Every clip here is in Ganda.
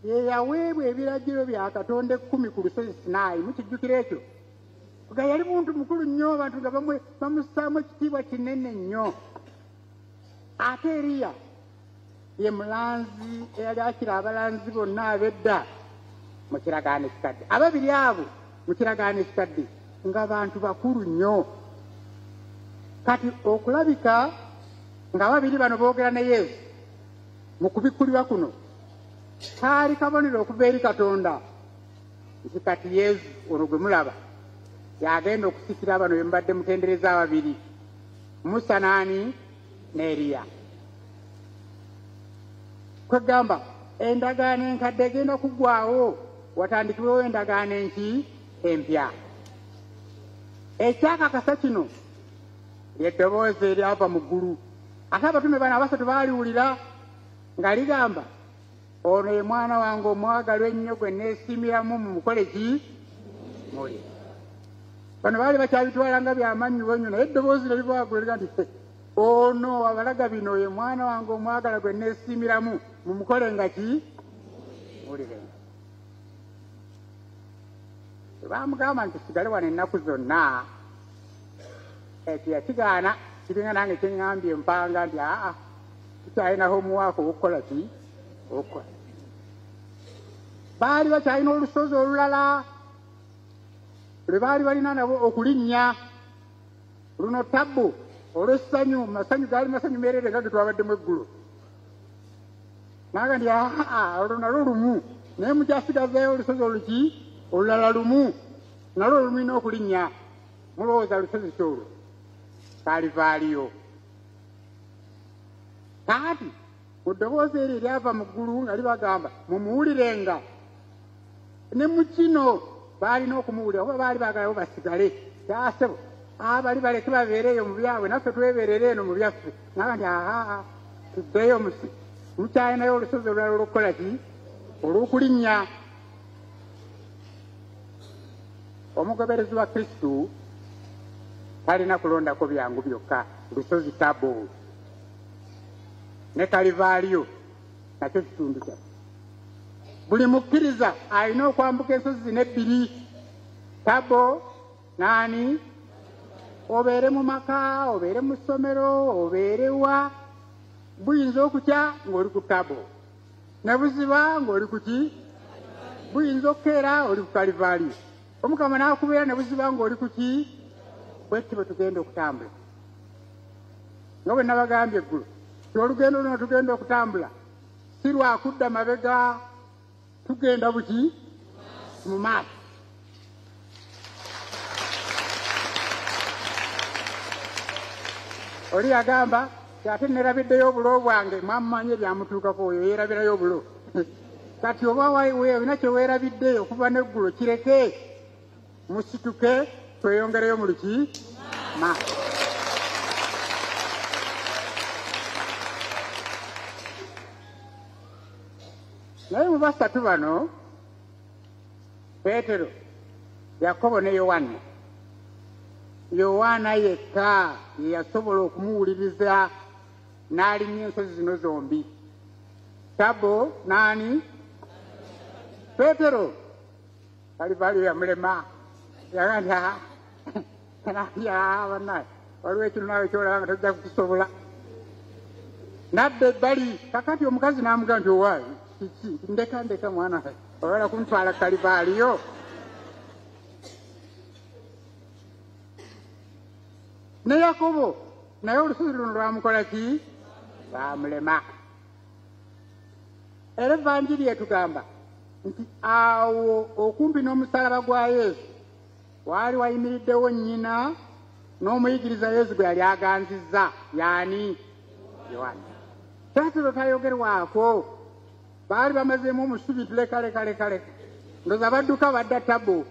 ye yaweebwa ebiragiro bya Katonda 10 ku lusozi Sinaayi. Mukijjukira ekyo? Nga yali muntu mukulu nnyo, abantu nga bamussaamu ekitiibwa kinene nnyo. Ate Eriya ye mulanzi eyali akira abalanzi bonna ab'edda mu kiragaano ekikadde. Ababiri abo mu kiragaano ekikadde ng'abantu bakulu nnyo. Kati okulabika ng'ababiri bano boogera ne Yesu mu kubikkulirwa kuno kaali kabonero okuva eri Katonda nti kati Yesu ono gwe mulaba yagenda okusikira bano be mbadde mutendereza ababiri, Musa n'ani ne Eriya. Kwegamba endagaano enkadde egenda kuggwaawo watandikibwewo endagaano empya. Ekyakakasa kino ly'eddoboozi eryava mu ggulu. Ate abatume bano abasatu baaliwulira nga ligamba, ono ye mwana wange omwagalwa ennyo gwe neesiimiramu, mumukole ki? Muli. Bano baali bakyabitwala nga byamannyiwo nnyo, naye eddoboozi ne libaagula nti ono abalaga bino ye mwana wange omwagala gwe neesiimiramu, mumukole nga ki? Mulirenga. Bamugamba nti sigale wano ennaku zonna, ekyo yakigaana. Kiringa nange kyeŋŋambye empanga nti tukyalinaho omuwaaka ow'okukola ki? Okukola. Baali bakyalina olusozi olulala lwe baali balina nabo okulinnya, luno Tabbo olw'essanyu. Masanyu gaali masanyu meerere nga ge twabaddemu eggulo. Naga nti olwo nalwo lumu, naye mukyasigazayo olusozi oluki? Olulala lumu nalwo lumulina okulinnya. Mulowooza lusozi kyolwo Kalivaaliyo. Kaati mu ddoboozi eryo eryava mu ggulu nga libagamba mumuwulirenga, ne mu kino baalina okumuwulira oba baali baagalawo basigale. Kyasebo abali baleke babeereeyo mu byabwe, naffe twebeerere eno mu byaffe. Naga nti tuddeyo mukyalinayo olusozi olulala olw'okukola ki? Olw'okulinnya. Omugoberezi wa Kristo talina kulondako byangu byokka. Lusozi Tabbo ne Kalivaaliyo nakyo kitundu kya. Buli mukkiriza alina okwambuka ensozi zino ebbiri, Tabbo n'ani? Obeere mu maka, obeere mu ssomero, obeere wa, buyinza okukya ng'oli ku Tabbo, ne buziba ng'oli ku ki? Buyinza okukeera oli ku Kalivaaliyo. Omukama n'akubeera ne buziba ng'oli ku ki? Bwekyo bwe tugenda okutambula. Nga bwe nabagambye eggulo, olugendo luno tugenda okutambula si lwakudda mabega, tugenda buki? Mu maaso. Oli yagamba ate nerabiddeyo obulo bwange, mwamumanyi ebyamutuukako, oyo yeerabirayo obulo. Kati oba olina kye weerabidde okuva n'eggulo, kireke musituke tweyongereyo mu luki? Maaso. Naye mu basatu bano, Peetero, Yakobo ne Yowaana, Yowaana yekka ye yasobola okumuwuliriza n'alinnya ensozi zino zombi. Tabbo n'ani? Peetero. Kalivaaliyo yamulema. Yagamba bannaye waliwo ekino naawe kyolaba nga tojja kukisobola. Nadda ebbali. Kakati omukazi n'amugamba nti owaayi kiki? Ndeka mwana we, oyagala kuntwala Kalivaaliyo? Ne Yakobo naye olusozi luno lwamukola ki? Lwamulema. Era Evanjiri etugamba nti awo okumpi n'omusalaba gwa Yesu waali wayimiriddewo nnyina n'omuyigiriza Yesu gwe yali aganzizza, yaani? Yowaana. Peetero tayogerwako. Baali bamazeemu omusubi tuleka. Ndoza badduka badda Tabbo.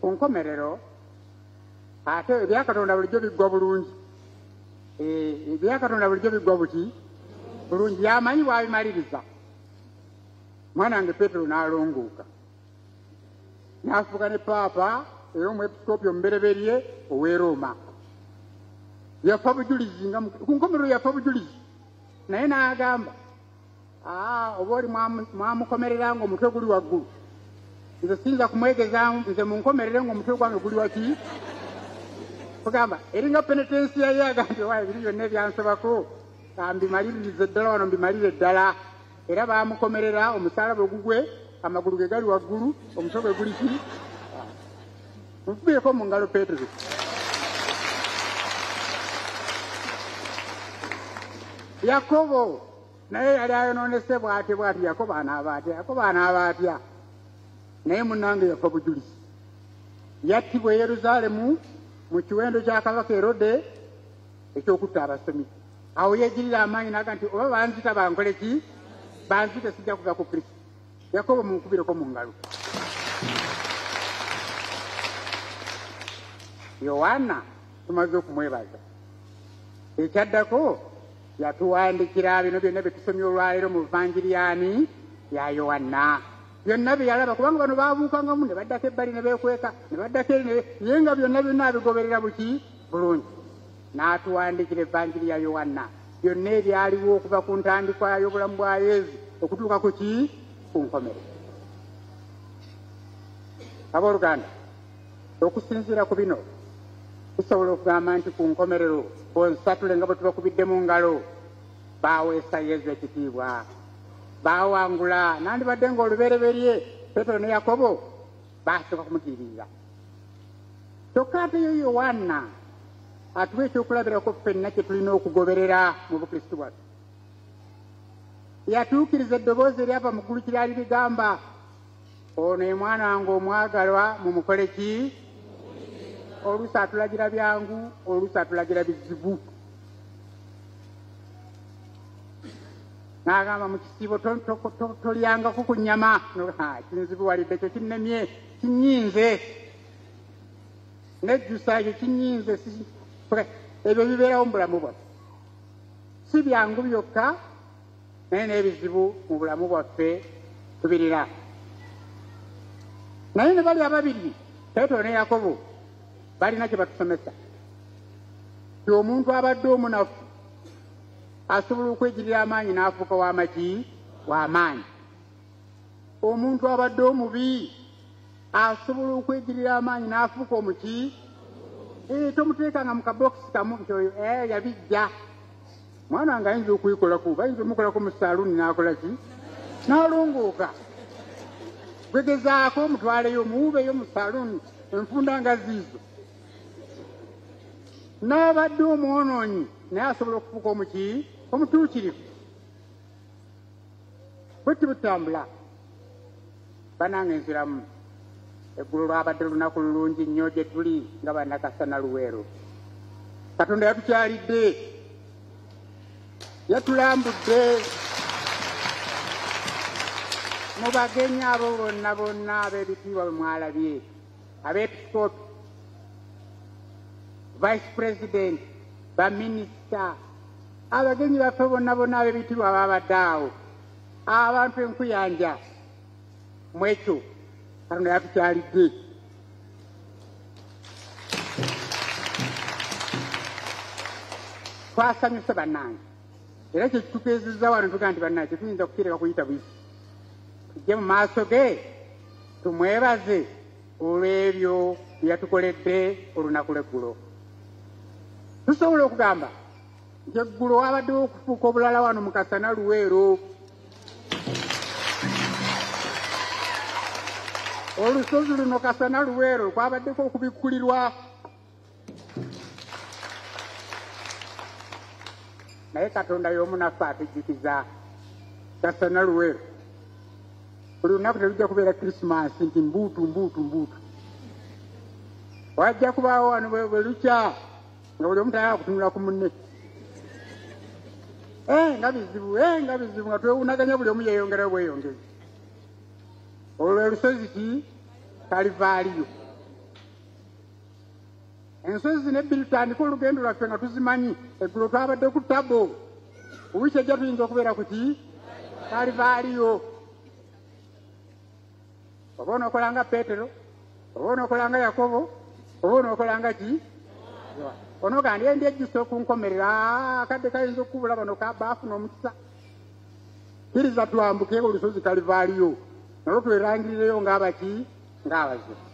Ku nkomerero ate ebya Katonda bulijjo biggwa bulungi. Ebya Katonda bulijjo biggwa buki? Bulungi. Yamanyi bw'abimaliriza. Mwana wange Peetero n'alongooka n'afuuka ne paapa era omwepisikoopi omubereberye ow'e Roma. yafa bujulizi nga ku nkomerero yafa bujulizi naye n'agamba oba oli mwamukomerera ng'omutwe guli waggulu nze siyinza kumwegeza nze munkomerere ng'omutwe gwange guli waki kugamba eringa penetensi yaye agambye waayo biri byonna ebyansobako kambimaliririze ddala wano mbimalire ddala era baamukomerera omusalaba ogugwe amagulu ge gali waggulu omutwe gwe guli ki mukubireko mu ngalo Petero Yakobo naye yali ayonoonese bw'atyo Yakobo anaaba atya naye munnange yafa bujulizi yattibwa e Yerusaalemu mu kiwendo kya kabaka Herode ekyokutta abasomi awo yeegirira amaanyi naga nti oba banzita bankole ki banzita sijja kuva ku Kristo Yakobo munkubireko mu ngalo Yowaana tumaze okumwebaza ekyaddako yatuwandikira bino byonna bye tusomye olwaleero mu Buvanjiriyani ya Yowaana byonna bye yalaba kubanga bano baabuukangamu ne baddako ebbali ne beekweka ne baddako naye nga byonna abigoberera buki bulungi n'atuwandikira Evvanjiri ya Yowaana byonna ebyaliwo okuva ku ntandikwa y'obulamu bwa Yesu okutuuka ku ki ku nkomero abooluganda okusinziira ku bino tusobola okugamba nti ku nkomerero bonsatule nga bwe tubakubidde mu ngalo baaweesa Yesu ekitiibwa baawangula nandibadde ng'olubereberye Petero ne Yakobo baasooka kumutiirira kyokka ate yo Yowaana atuwa ekyokulabirako ffenna kye tulina okugoberera mu bukristu bwaffe yatuukiriza eddoboozi eryava mu ggulu kiryali ligamba ono ye mwana wange omwagalwa mumukole ki oluusi atulagira byangu oluusi atulagira bizibu n'agamba mu kisiibo tolyangako ku nnyama kinzibuwalidde kyo kinnemye kinyinze nejjusa ekyo kinyinze ebyo bibeerawo mu bulamu bwaffe si byangu byokka naye n'ebizibu mu bulamu bwaffe tubirira naye ne bali ababiri Petero ne Yakobo balina kye batusomesa ti omuntu abadde omunafu asobola okwegirira amaanyi n'afuuka w'amaki w'amaanyi omuntu abadde omubi asobola okwegirira amaanyi n'afuuka omuki tomuteekanga mu kabokisi kamu nti oyo yabijja mwana wange ayinza okuyikolaku bayinza omukolako mu saaluuni n'akola ki n'alongooka gwegezaako omutwaleyo muwubeyo mu saaluuni enfunda nga ziizo n'abadde omwonoonyi naye asobola okufuuka omuki omutuukirivu bwe tibutambula banange enziramu eggulu lwabadde lunaku lulungi nnyo gye tuli nga bannakasana Luweero Katonda yatukyalidde yatulambudde mu bagenyi abo bonna ab'ebitiibwa bwe mwalabye abeepisikoopi vice president baminisita abagenyi baffe bonna ab'ebitiibwa babadde awo abantu enkuyanja mu ekyo Katonda yatukyalidde twasanyuse bannange era kye kitukeezezza wano tugaa nti bannange tetuyinza kukireka kuyita buyisi tujje mu maaso ge tumwebaze olw'ebyo bye yatukoledde olunaku lw'eggulo tusobola okugamba nti eggulo wabaddewo okufuuka obulala wano mu kasana Luweero olusozi luno kasana Luweero kwabaddeko okubikkulirwa naye Katonda y'omu naffe atujjukiza kasana Luweero buli lunaku telujja kubeera Krismasi nti mbuutu wajja kubaawo wano bwe lukya nga buli omu tayagala kutunula ku munne nga bizibu nga twewunaganya buli omu yeeyongerayo bweyongezi olwo lusozi ki Kalivaaliyo ensozi zino ebbiri tutandika olugendo lwaffe nga tuzimanyi eggulo twabadde ku tabo wiiki ejja tuyinza okubeera ku ki Kalivaaliyo oba onookolanga Petero oba onookolanga Yakobo oba onookolanga ki ono gandi endi ejjusa okunkomerera akadde kayinza okubula bano baafuna omukisa kkiriza twambuke olusozi Kalivaaliyo nalwo twerangirireyo ng'abaki ng'abazibu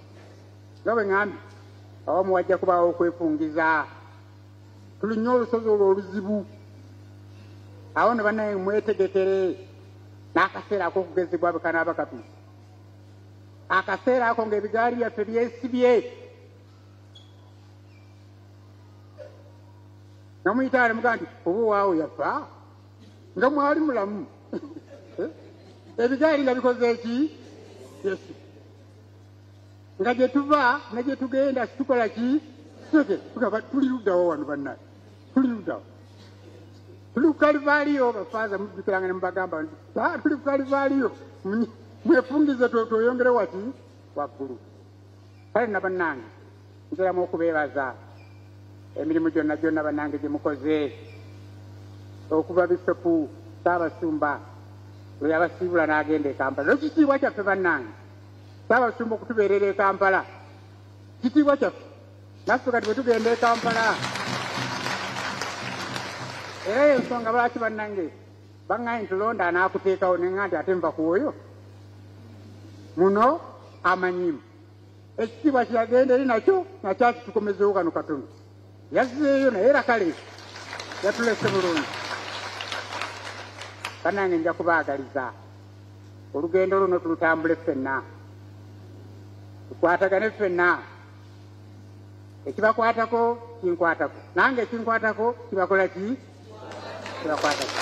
nga bwe ŋŋambye awamu wajja kubaawo okwefungiza tulinnya olusozi olwo oluzibu awo ne bannaye mwetegekere n'akaseera ak'okugezebwa bwe kanaaba katuuse akaseera ako ng'ebigaali byaffe byesibye namuyita nemugaa nti oba waawo yafa nga mwali mulamu ebigaali nga bikoze eki yesu nga gye tuva ne gye tugenda tukola ki tugamba tuli luddawo wano bannaye tuli luddawo tuli ku Kalivaaliyo bafaaza mujjukiranga ne mubagamba nti tuli ku Kalivaaliyo mwefungize tweyongere wati waggulu kale na bannange nziramu okubeebaza emirimu gyonna gyonna bannange gye mukoze okuva bisopu Ssaabasumba lwe yabasiibula n'agenda e Kampala ekitiibwa kyaffe bannange Ssaabasumba okutubeerera e Kampala kitiibwa kyaffe naffe kati bwe tugenda e Kampala era y'ensonga lwaki bannange baŋŋaye ntulonda anaakuteekawo neŋŋa nti ate nva kuwoyo muno amanyimu ekitiibwa kyeyagenda eri nakyo nakyakitukomezeewo kano katono yazzeeyo naye era kale yatulese bulungi bannange nja kubaagaliza olugendo luno tulutambule ffenna tukwatagane ffenna ekibakwatako kinkwatako nange ekinkwatako kibakola ki kibakwatako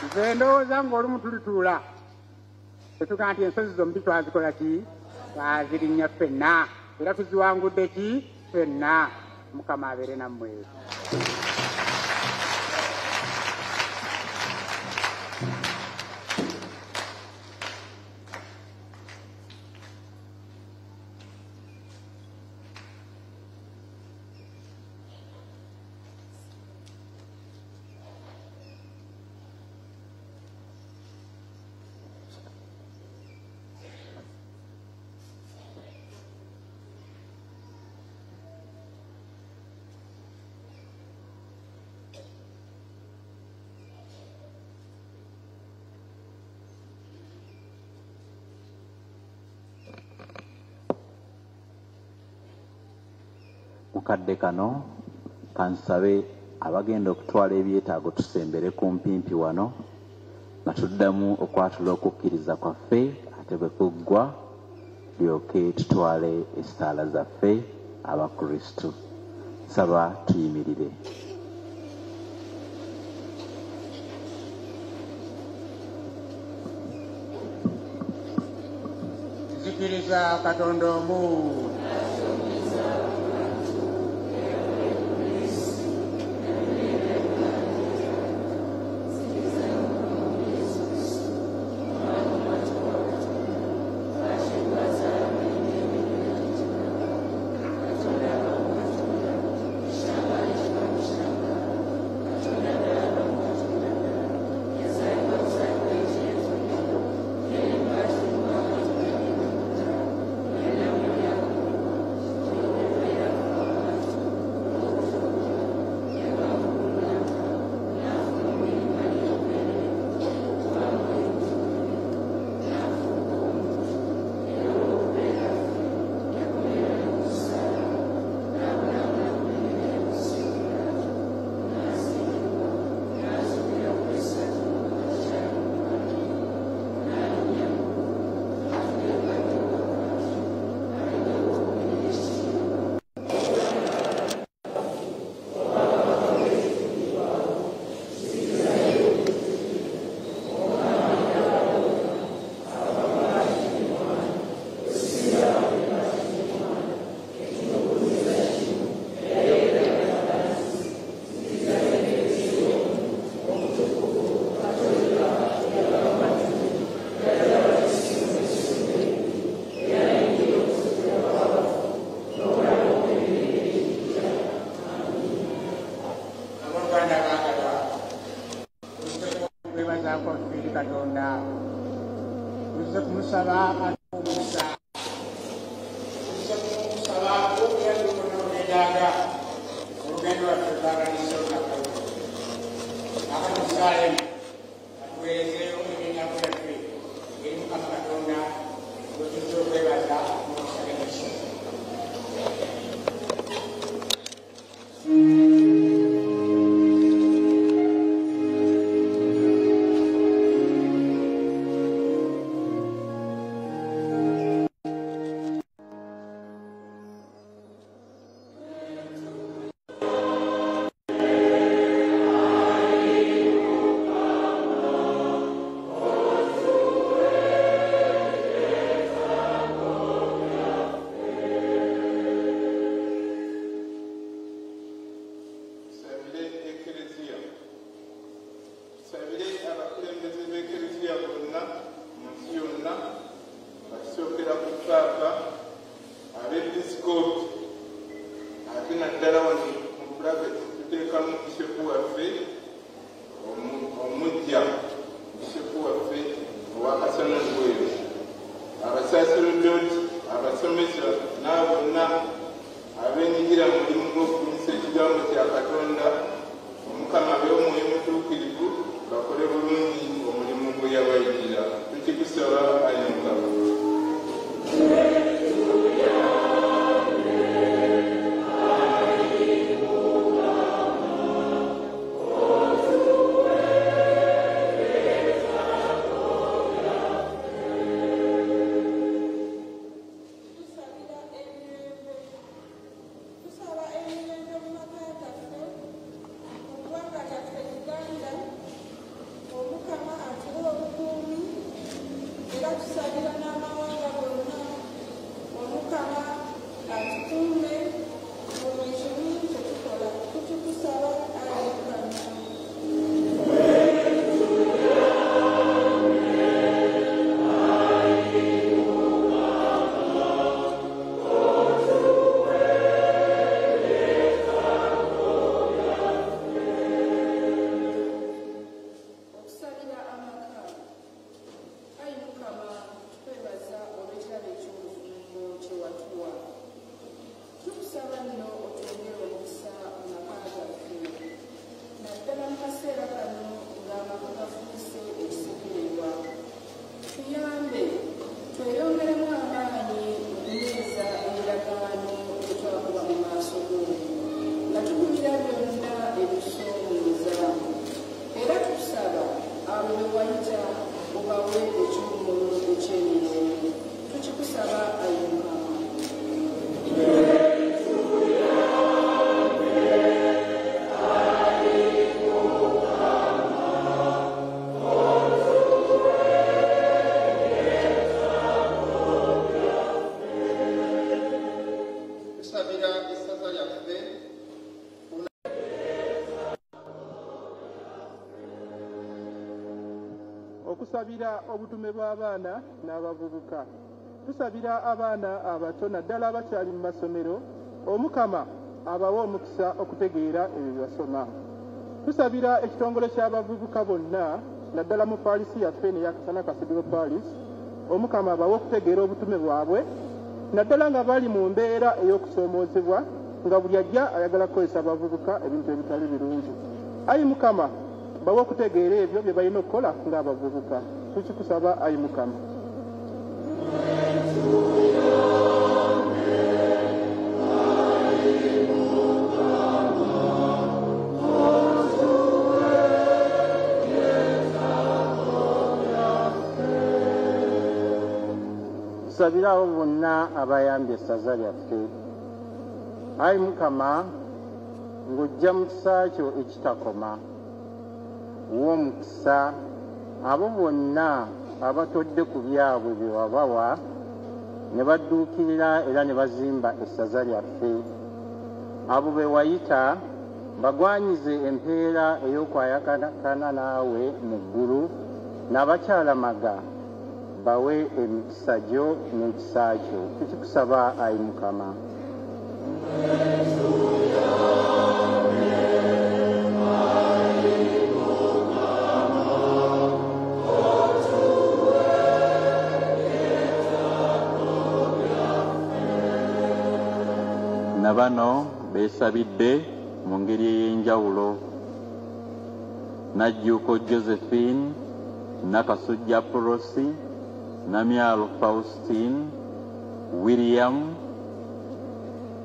nze ndowooza ng'olumu tulituula tetugaa nti ensozi zombi twazikola ki twazirinnya ffenna era tuziwangudde ki ffenna Mukama abeere nammwe Mukadde kano kansabe abagenda okutwala ebyetaago tusembere ku mpimpi wano nga tuddamu okwatula okukkiriza kwaffe ate bwe kuggwa tulyoke tutwale essaala zaffe abakristu. Nsaba tuyimirire. Nzikiriza Katonda omu Katonda tuze kumusaba mmisa tuze kumusaba tulaga olugendo lwaffe twagalisizo nakalo akatusaalemu atuweerezeeyo eby'ennyako yaffe eri Mukama Katonda wetuzza okwebaza n'okusabiriza. Okusabira obutume bw'abaana n'abavubuka. Tusabira abaana abato naddala abakyali mu masomero, Omukama abawe omukisa okutegeera ebyo basoma. Tusabira ekitongole ky'abavubuka bonna naddala mu paalisi yaffe n'eyakasana Cathedral Parish, Omukama abawe okutegeera obutume bwabwe naddala nga bali mu mbeera ey'okusoomoozebwa nga buli ajja ayagala kukozesa abavubuka ebintu ebitali birungi. Ayi Mukama bawe okutegeera ebyo bye balina okukola ng'abavubuka. Tukikusaba ayi Mukama. Tusabira abo bonna abayambye essaza lyaffe. Ayi Mukama ng'ojja mu kisa kyo ekitakoma w'omukisa abo bonna abatodde ku byabwe bye wabawa ne badduukirira era ne bazimba essaza lyaffe. Abo be wayita bagwanyize empeera ey'okwayakana naawe mu ggulu, n'abakyalamaga bawe emikisa gyo n'ekisa kyo. Tukikusaba ayi Mukama. Na bano beesabidde mu ngeri ey'enjawulo. Najjuuko Josephine, Nakasujja Prosi, Namyalo Faustine, William,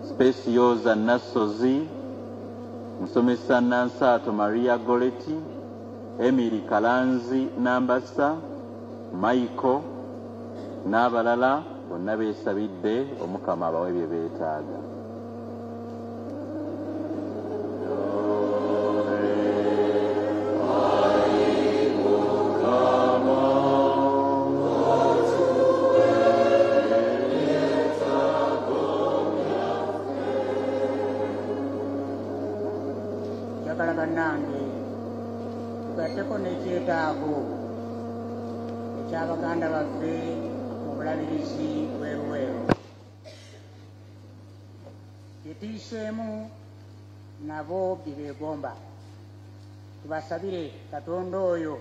Speciosa Nasozi, Musomesa Nansaato Maria Goretti, Emily Kalanzi Nambasa, Michael n'abalala bonna beesabidde Omukama abawe bye beetaaga. Njagala bannange tugatteko n'ekyetaago eky'abaganda baffe mu bulabirizi bw'e Luweero. Byetuyiseemu nabo bye beegomba. Tubasabire Katonda oyo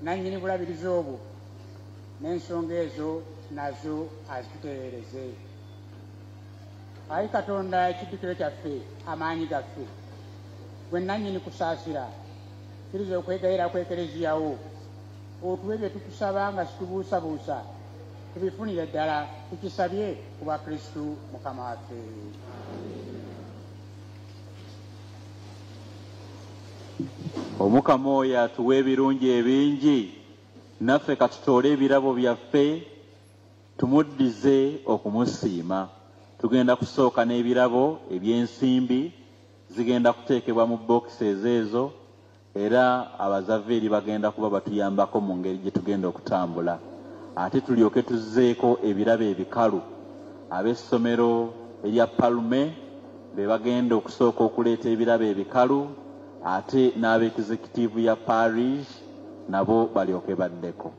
nannyini bulabirizi obwo n'ensonga ezo nazo azitutereereze. Ayi Katonda ekiddukiro kyaffe, amaanyi gaffe, gwe nannyini kusaasira, kkiriza okwegayira ku Ekereziyawo otuwe bye tukusaba nga situbuusabuusa, tubifunire ddala, tukisabye ku bwa Kristu Mukama waffe. Omukama oyo atuwa ebirungi ebingi, naffe katutoole ebirabo byaffe tumuddize okumusiima. Tugenda kusooka n'ebirabo eby'ensimbi zigenda kuteekebwa mu bokisi ezo, era abazaveeri bagenda kuba batuyambako mu ngeri gye tugenda okutambula. Ate tulyoke tuzzeeko ebirabo ebikalu. Ab'essomero erya Palume be bagenda okusooka okuleeta ebirabo ebikalu, ate n'ab'executive ya parish nabo balyoke baddeko.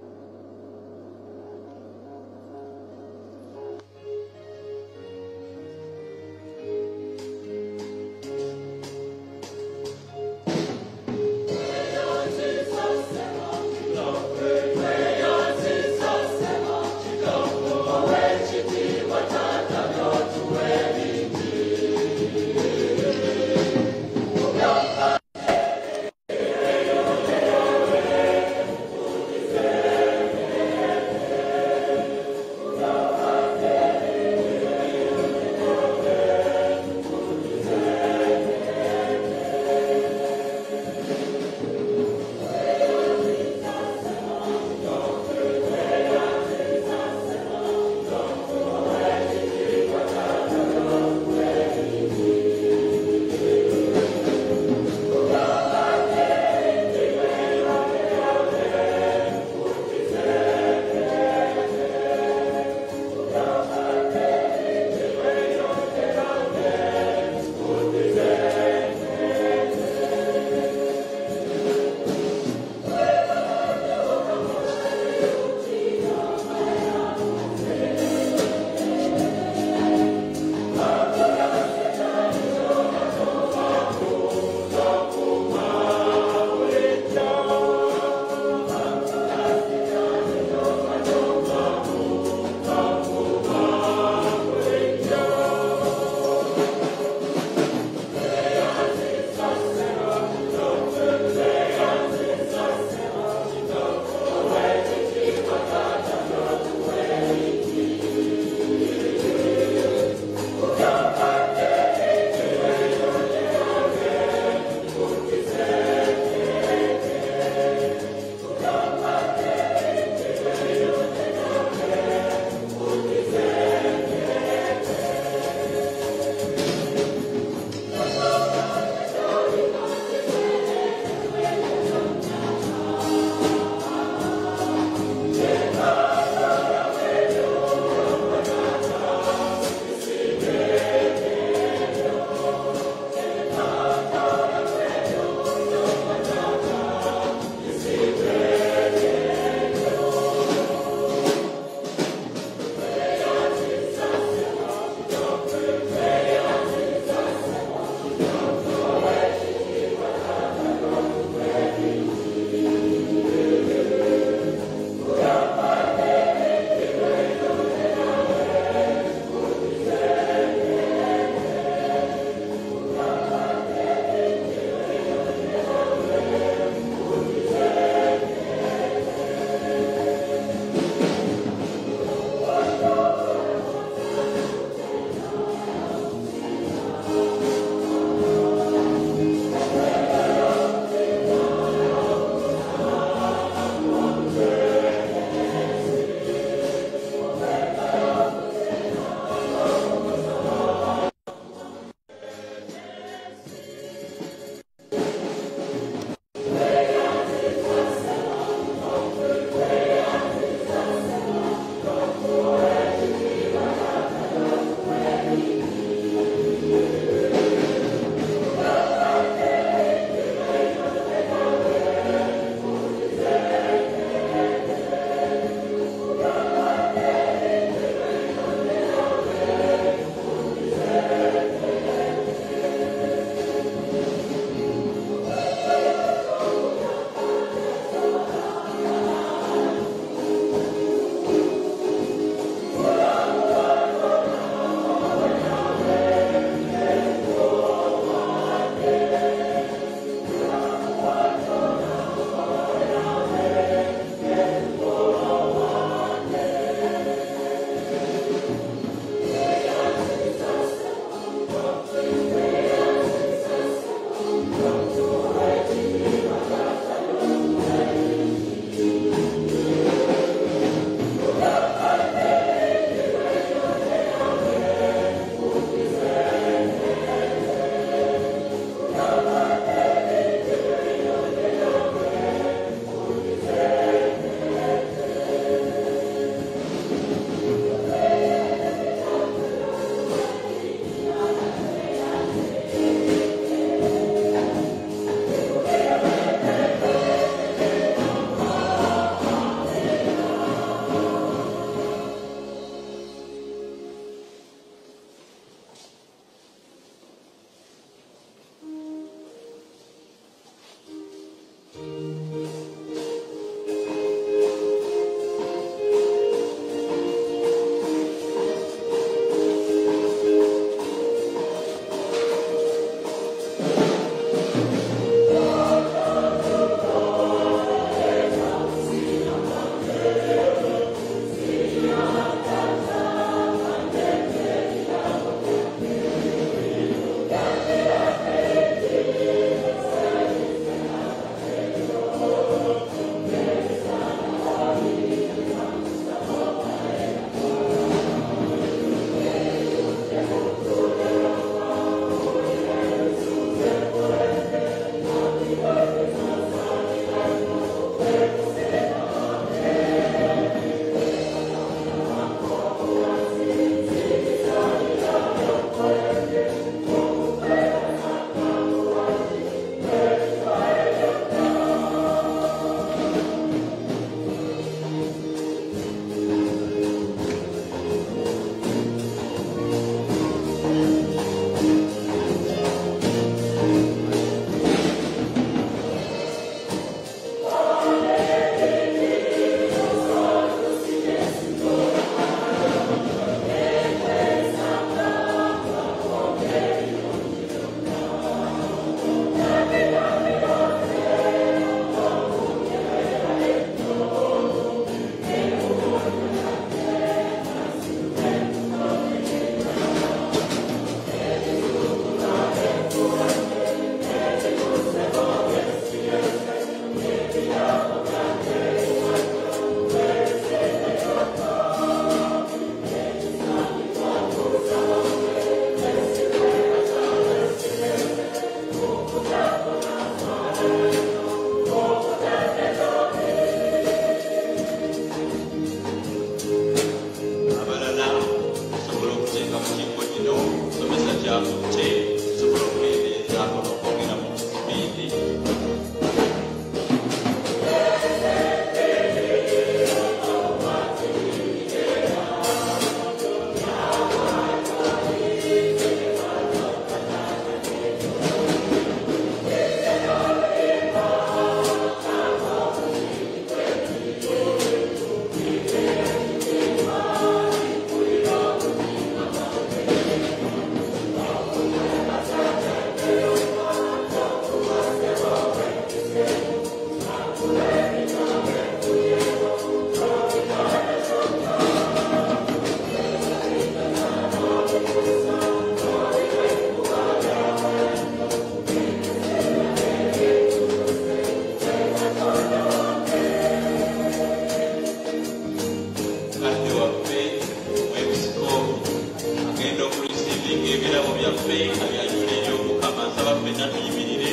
etteeka lyajula eri omukama nsaba ffenna tuyimirire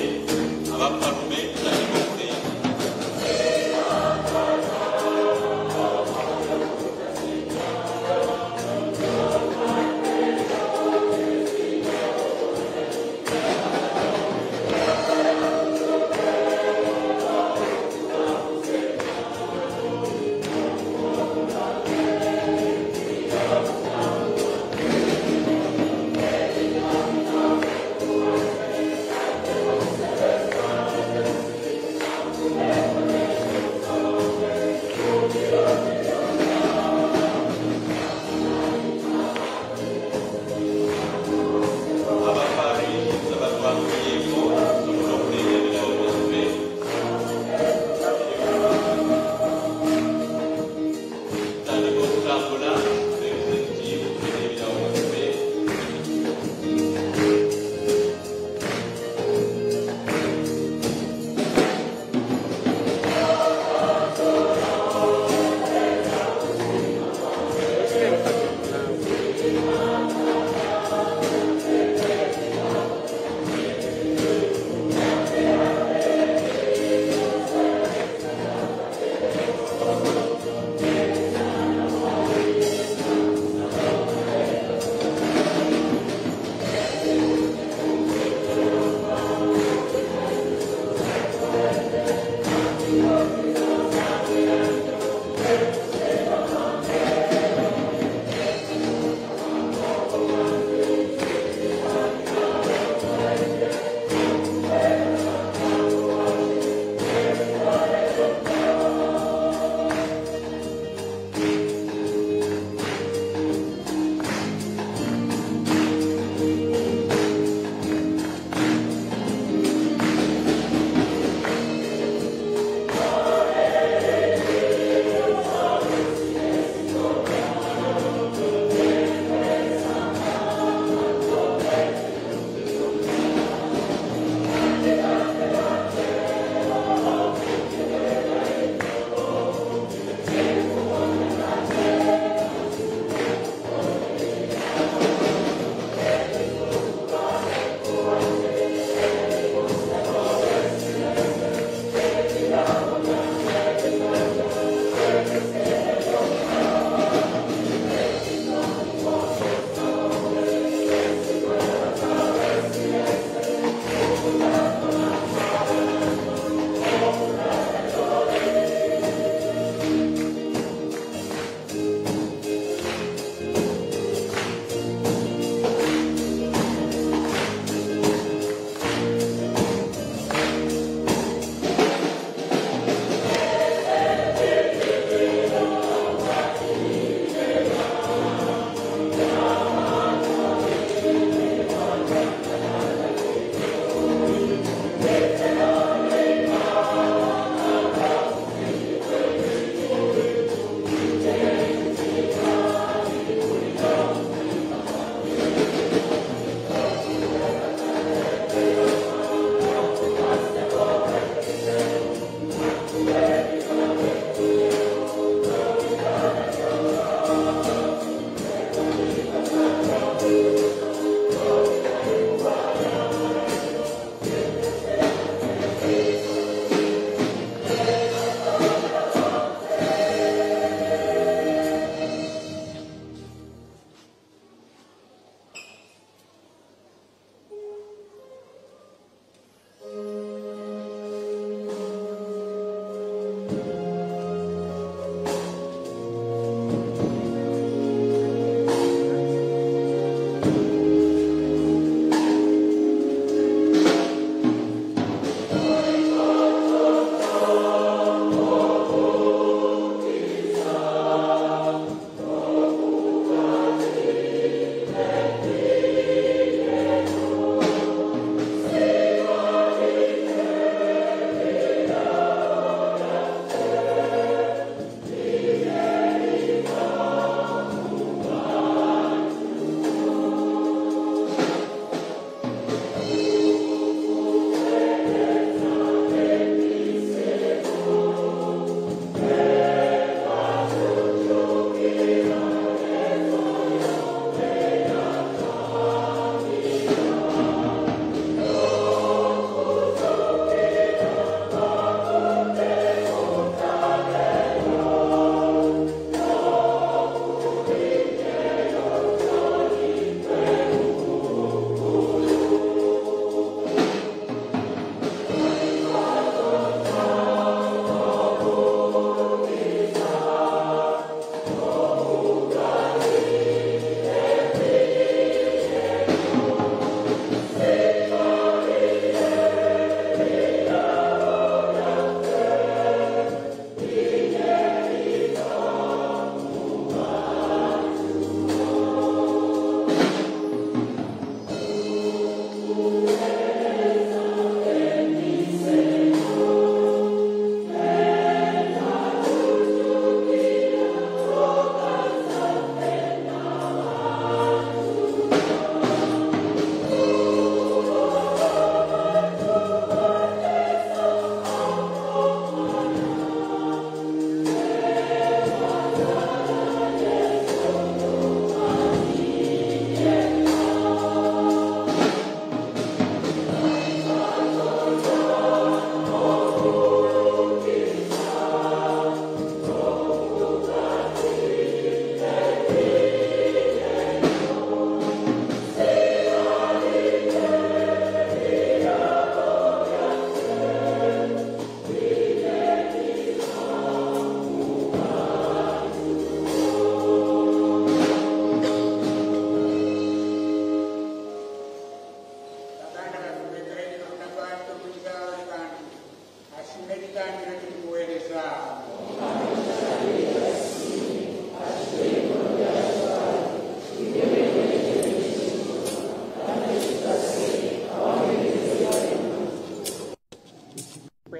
abapalume tulabika okuleeta Thank you.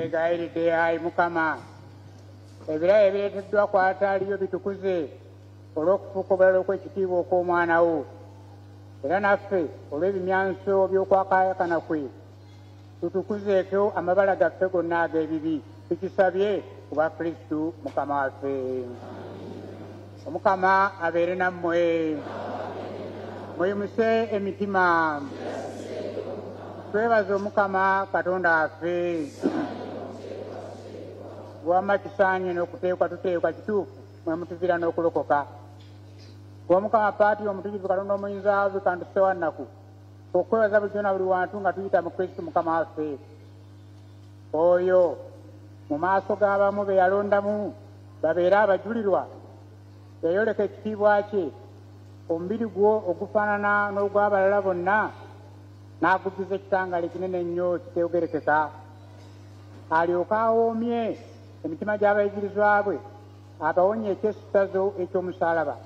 tukwegayiridde ayi Mukama ebirabo ebireeteddwa ku Ataaliyo bitukuze olw'okufuuka obulala okw'ekitiibwa okw'omwana wo era naffe olw'ebimyanso by'okwakaayakana kwe tutukuzeeko amabala gaffe gonna ag'ebibi tukisabye ku bwa Kristu Mukama waffe. Omukama abeere nammwe, mweyumuse emitima, twebaze Omukama Katonda waffe wamma kisaanye n'okuteekwa tuteekwa kituufu mwe mutuviira n'okulokoka. Gw'Omukama Paati omutukuvu Katonda omuyinza bika ntusewa nnaku okwebaza bulijjo na buli wantu nga tuyita mu Kristu Mukama waffe oyo mu maaso g'abamu be yalondamu babeere abajulirwa yayoleka ekitiibwa kye omubiri gwo ogufaanana n'ogw'abalala bonna n'agujjuza ekitangaala ekinene ennyo kiteegerekeka alyoke awoomye emitima gy'abayigirizwa bwe abawonye ekyesitazo eky'omusaalaba.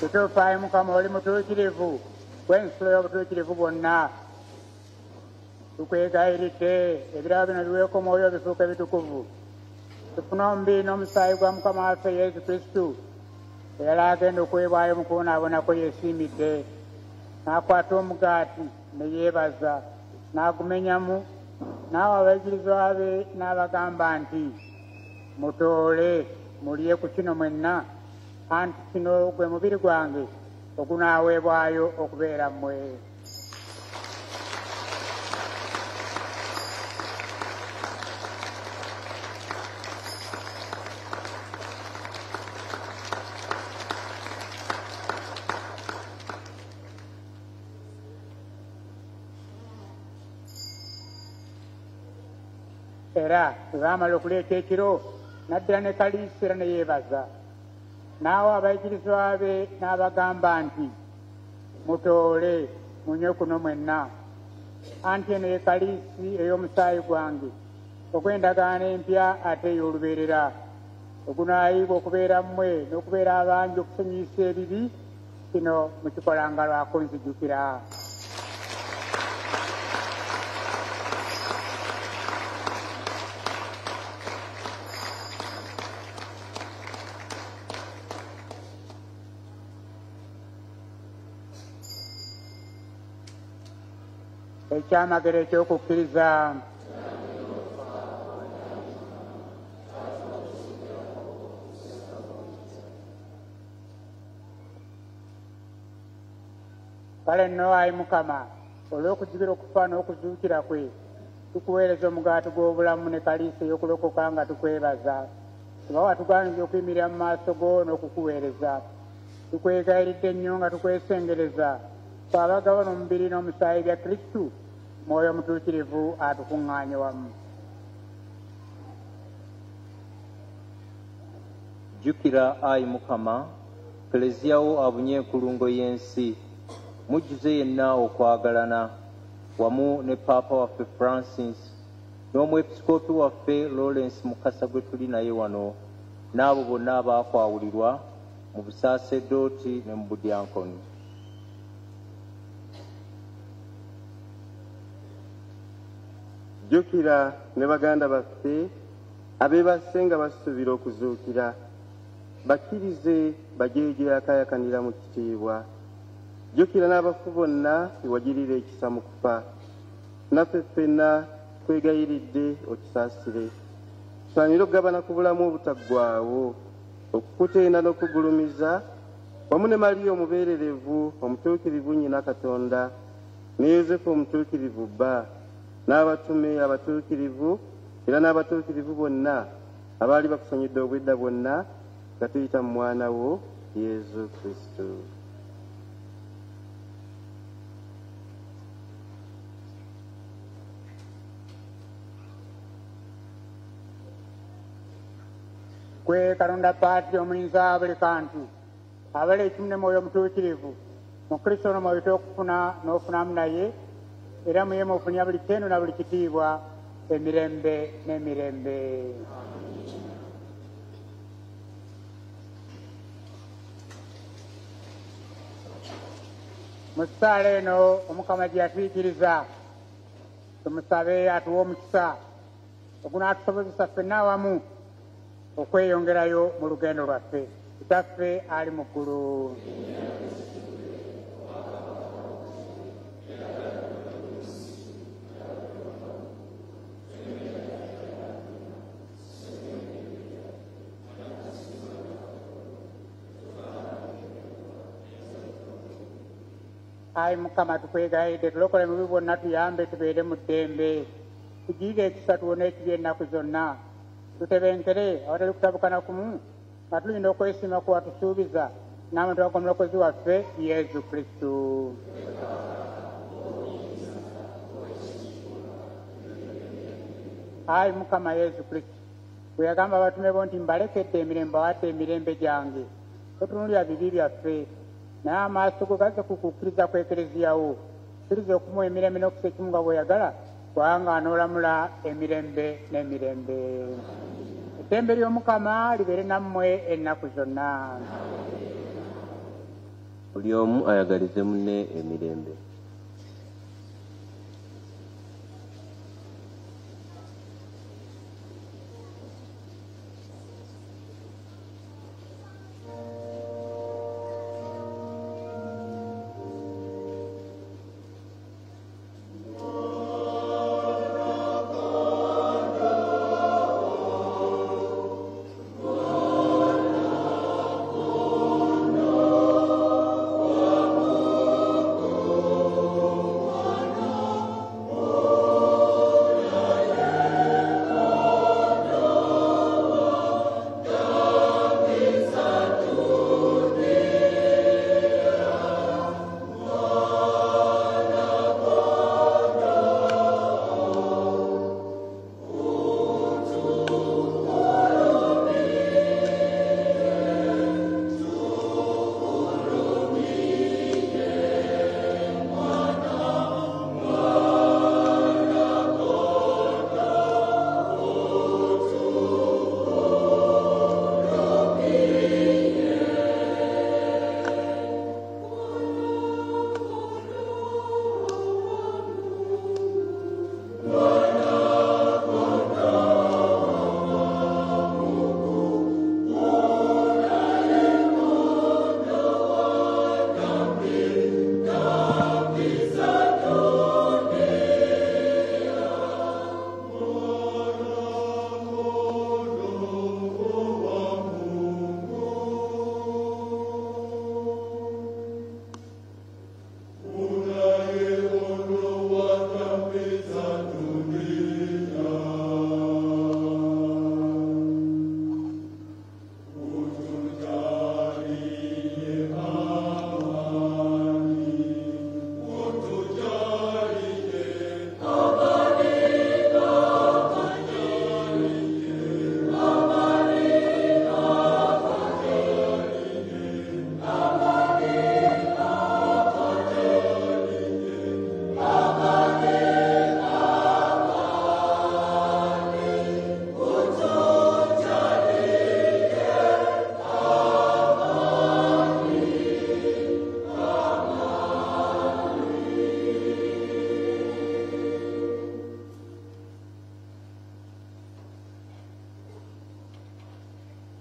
Tutuufayo Mukama oli mutuukirivu gw'ensolo y'obutuukirivu bwonna tukwegayiridde ebirabo bino biweeko omwoyo bifuuke bitukuvu tufune omubiri n'omusaayi gwa Mukama waffe Yesu Kristu eyali agenda okwebwayo mu kubonaabona kwe yeesiimidde n'akwata omugaati ne yeebaza n'agumenyamu n'awa abayigirizwa be n'abagamba nti mutoole mulye ku kino mwenna anti kino gwe mubiri gwange ogunaaweebwayo okubeera mmwe. Era bwe baamala okuleeta ekiro n'addira ne kaliisi era ne yeebaza n'awa abayigirizwa be n'abagamba nti mutoole munywe kuno mwenna anti eno ye kaliisi ey'omusaayi gwange ogw'endagaano empya ate ey'olubeerera ogunaayiibwa okubeera mmwe n'okubeera abangi okusonyiyisa ebibi kino mukikolanga lwako nzijukira. Ekyamagero eky'okukkiriza kale nno ayi Mukama olw'okujjukira okufa n'okuzuukira kwe tukuweereza omugaati gw'obulamu ne kaliisa ey'okulokoka nga tukwebaza kuba watugaanyiza okuyimirira mu maaso go n'okukuweereza tukwegayiridde nnyo nga tukwesengereza twabagabana omubiri n'omusaayi bya Kristu mwoyo omutuukirivu atukuŋŋaanye wamu. jjukira ayi Mukama Keleziya wo abunye enkulungo y'ensi mujjuze yenna okwagalana wamu ne Paapa waffe Francis n'omwepisikoopi waffe Lawrence Mukasa gwe tuli naye wano n'abo bonna abaakwawulirwa mu busaasedooti ne mu budyankoni. jjukira ne baganda baffe abeebase nga basuubira okuzuukira bakkirize bajeeje akayakanira mu kitiibwa. jjukira n'abafu bonna bewagirira ekisa mu kufa naffe ffenna twegayiridde okisaasire tusaanire okugabana ku bulamu obutaggwaawo okukuteena n'okugulumiza wamu ne Mariya omubeererevu omutuukirivu nnyina Katonda ne Yozefu omutuukirivu bba n'abatume abatuukirivu era n'abatuukirivu bonna abaali bakusanyudde obwedda bwonna nga tuyita mu mwana wo Yezu Kristo. gwe Katonda Paatiri omuyinza buli kantu abala ekimu ne mwoyo omutuukirivu mu Kristo n'omwoyo okufuna n'ofunamu naye era muye mufunya buli kyendo na buli kitiibwa emirembe n'emirembe. mu ssaala eno Omukama gye yatuyikiriza tumusabe atuwe omukisa ogunaatusobozesa ffenna awamu okweyongerayo mu lugendo lwaffe. Kitaffe ali mu ggulu. ayi Mukama tukwegayidde tulokole mu bibi bwonna tuyambe tubeere mu ddembe tugirire ekisa tuwone ekibi ennaku zonna tutebenkere awatali kutabukana kumu nga tulinda okwesiima ku watusuubiza n'abantu bag'omulokozi waffe Yezu Kristo. ayi Mukama Yezu Kristo bwe yagamba abatume bo nti mbalekedde emirembe bawadde emirembe gyange totunulira bibi byaffe naye amaaso go gazze ku kukkiriza ku Ekereziya wo kkiriza okumuwa emirembe n'okusa ekimu nga bw'oyagala kubanga anoolamula emirembe n'emirembe. eddembe ly'Omukama libeere nammwe ennaku zonna. buli omu ayagalize munne emirembe.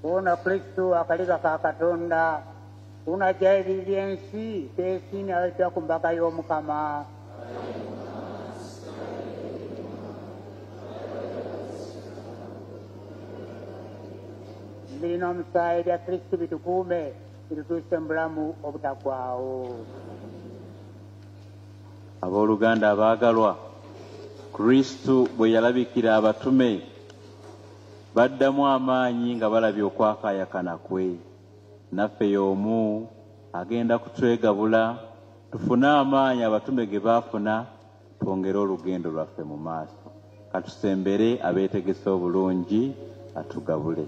ono Kristo akaliga ka Katonda unajja ebibi by'ensi teesiimya abayita ku mbaga y'Omukama. Mbiri n'omusaayi bya Kristo bitukuume bitutuuse mu bulamu obutaggwaawo. Abooluganda abaagalwa, Kristo bwe yalabikira abatume baddamu amaanyi nga balabye okwakaayakana kwe. Naffe y'omu agenda kutwegabula tufune amaanyi abatume ge baafuna, twongere olugendo lwaffe mu maaso. Katusembere abeetegese obulungi atugabule.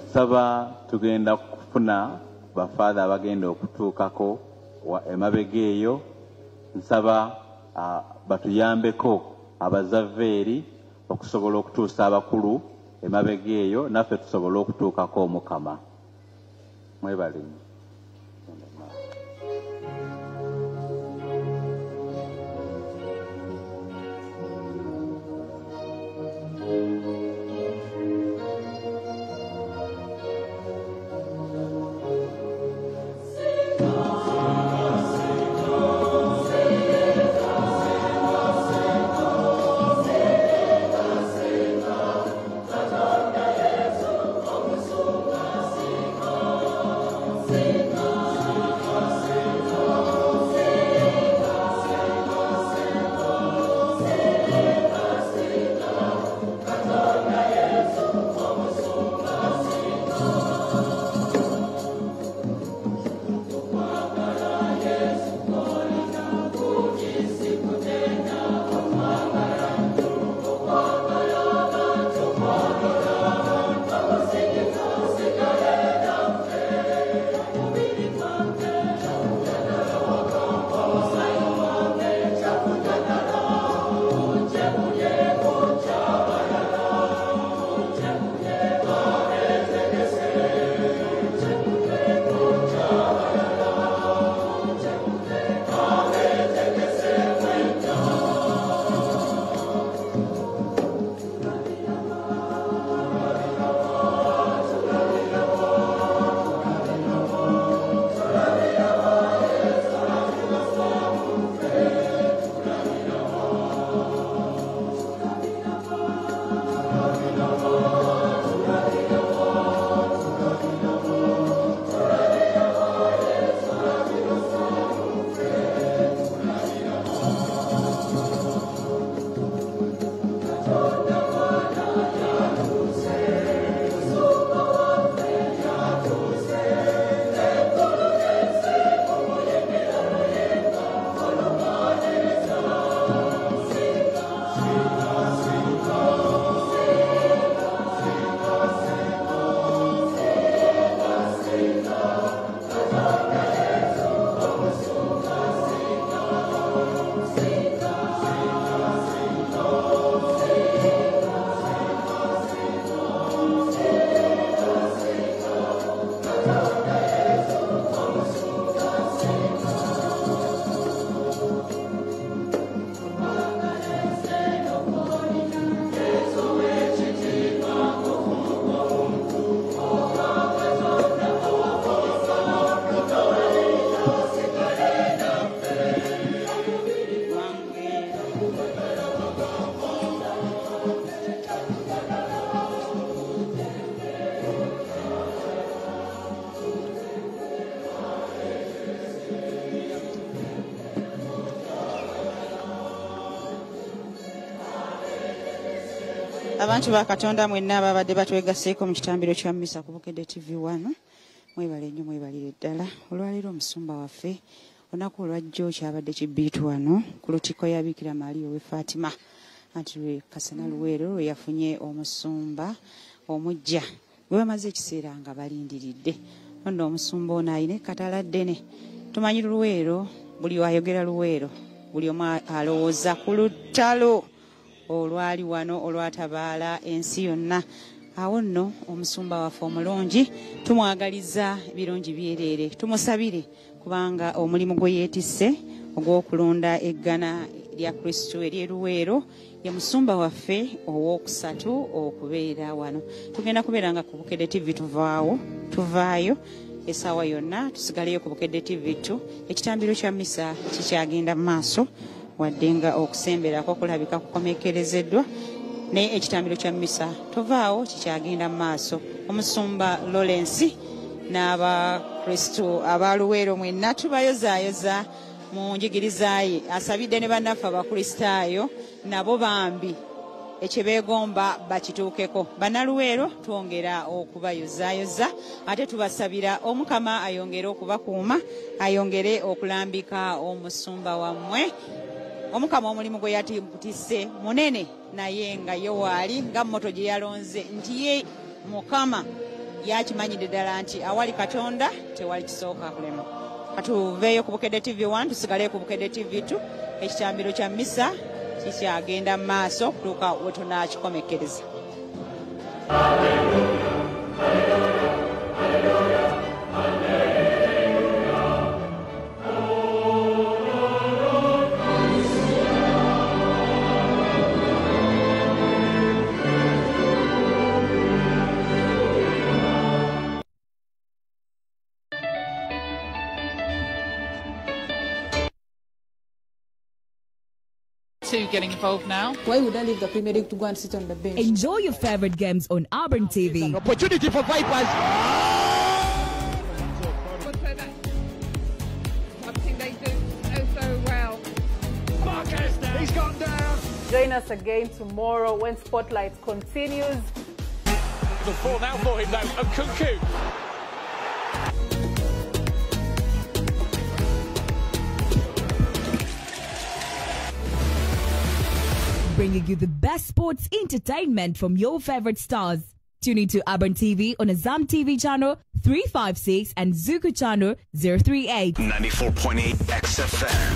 Nsaba tugenda kufuna bafaadha abagenda okutuukako emabega eyo. Nsaba batuyambeko abazavveeri okusobola okutuusa abakulu emabega eyo, naffe tusobole okutuukako Omukama. Mwebale. Sing Abantu ba Katonda mwenna ababadde batwegaseeko mu kitambiro kya mmisa ku Bukedde TV 1 mwebale nnyo mwebalire ddala. Olwaleero omusumba waffe olunaku olwajjo kyabadde kibbiitu wano ku Lutikko ya Bikira Maria ow'e Fatima anti Kasana Luweero lwe yafunye omusumba omuggya gwe bamaze ekiseera nga balindiridde. Nno omusumba ono ayina ekkatala ddene. Tumanyi Luweero, buli ayogera Luweero buli omu alowooza ku lutalo olwali wano olwatabaala ensi yonna. Awo nno omusumba waffe omulungi tumwagaliza birungi byereere, tumusabire kubanga omulimu gwe yeetisse ogw'okulonda eggana lya Kristo ery'e Luweero ye musumba waffe owookusatu okubeera wano. Tugenda kubeera nga ku Bukedde TV tuvaayo essaawa yonna tusigaleyo ku Bukedde TV 2. Ekitambiro kya mmisa kikyagenda mu maaso wadde nga okusemberako kulabika kukomekerezeddwa naye ekitambiro kya mmisa tovaawo kikyagenda mu maaso. Omusumba Lawrence n'abakristo aba Luweero mwenna tubayozaayoza mu njigiriza ye. Asabidde ne bannaffe abakristaayo nabo bambi ekyo beegomba bakituukeko. Bannaluweero twongera okubayozaayoza ate tubasabira Omukama ayongere okubakuuma, ayongere okulambika omusumba wammwe. Omukama omulimu gwe yatisse munene naye nga ye waali nga mmoto gye yalonze nti ye Mukama yakimanyidde ddala nti awali Katonda tewali kisooka kulema. Katuveeyo ku Bukedde TV 1 tusigale ku Bukedde TV 2. Ekitambiro kya mmisa kikyagenda mu maaso okutuuka we tunaakikomekereza. Getting involved now. Why would I leave the Premier League to go and sit on the bench? Enjoy your favorite games on Auburn TV. An opportunity for Vipers. They do so well. Marquez, he's gone down. Join us again tomorrow when Spotlight continues. The ball now for him though, and Kunku. Bringing you the best sports entertainment from your favorite stars. Tune into Auburn TV on Azam TV channel 356 and Zuku channel 038. 94.8 XFM.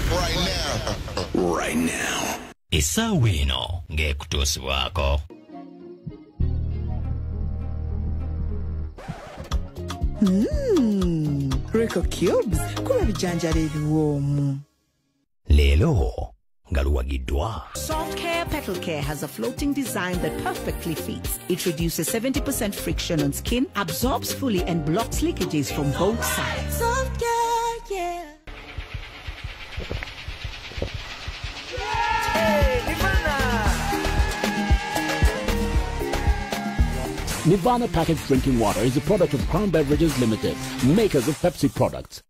Right now. Essaawa eno ng'ekutuusibwako. Rico Cubes kuba bijanjala ebiwoomu. Leero nga luwagiddwa. Soft Care Petal Care has a floating design that perfectly fits. It reduces 70% friction on skin, absorbs fully and blocks leakages from both sides. Soft Care, yeah. Nirvana packaged drinking water is a product of Crown Beverages Limited, makers of Pepsi products.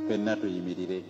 ffenna tuyimirire.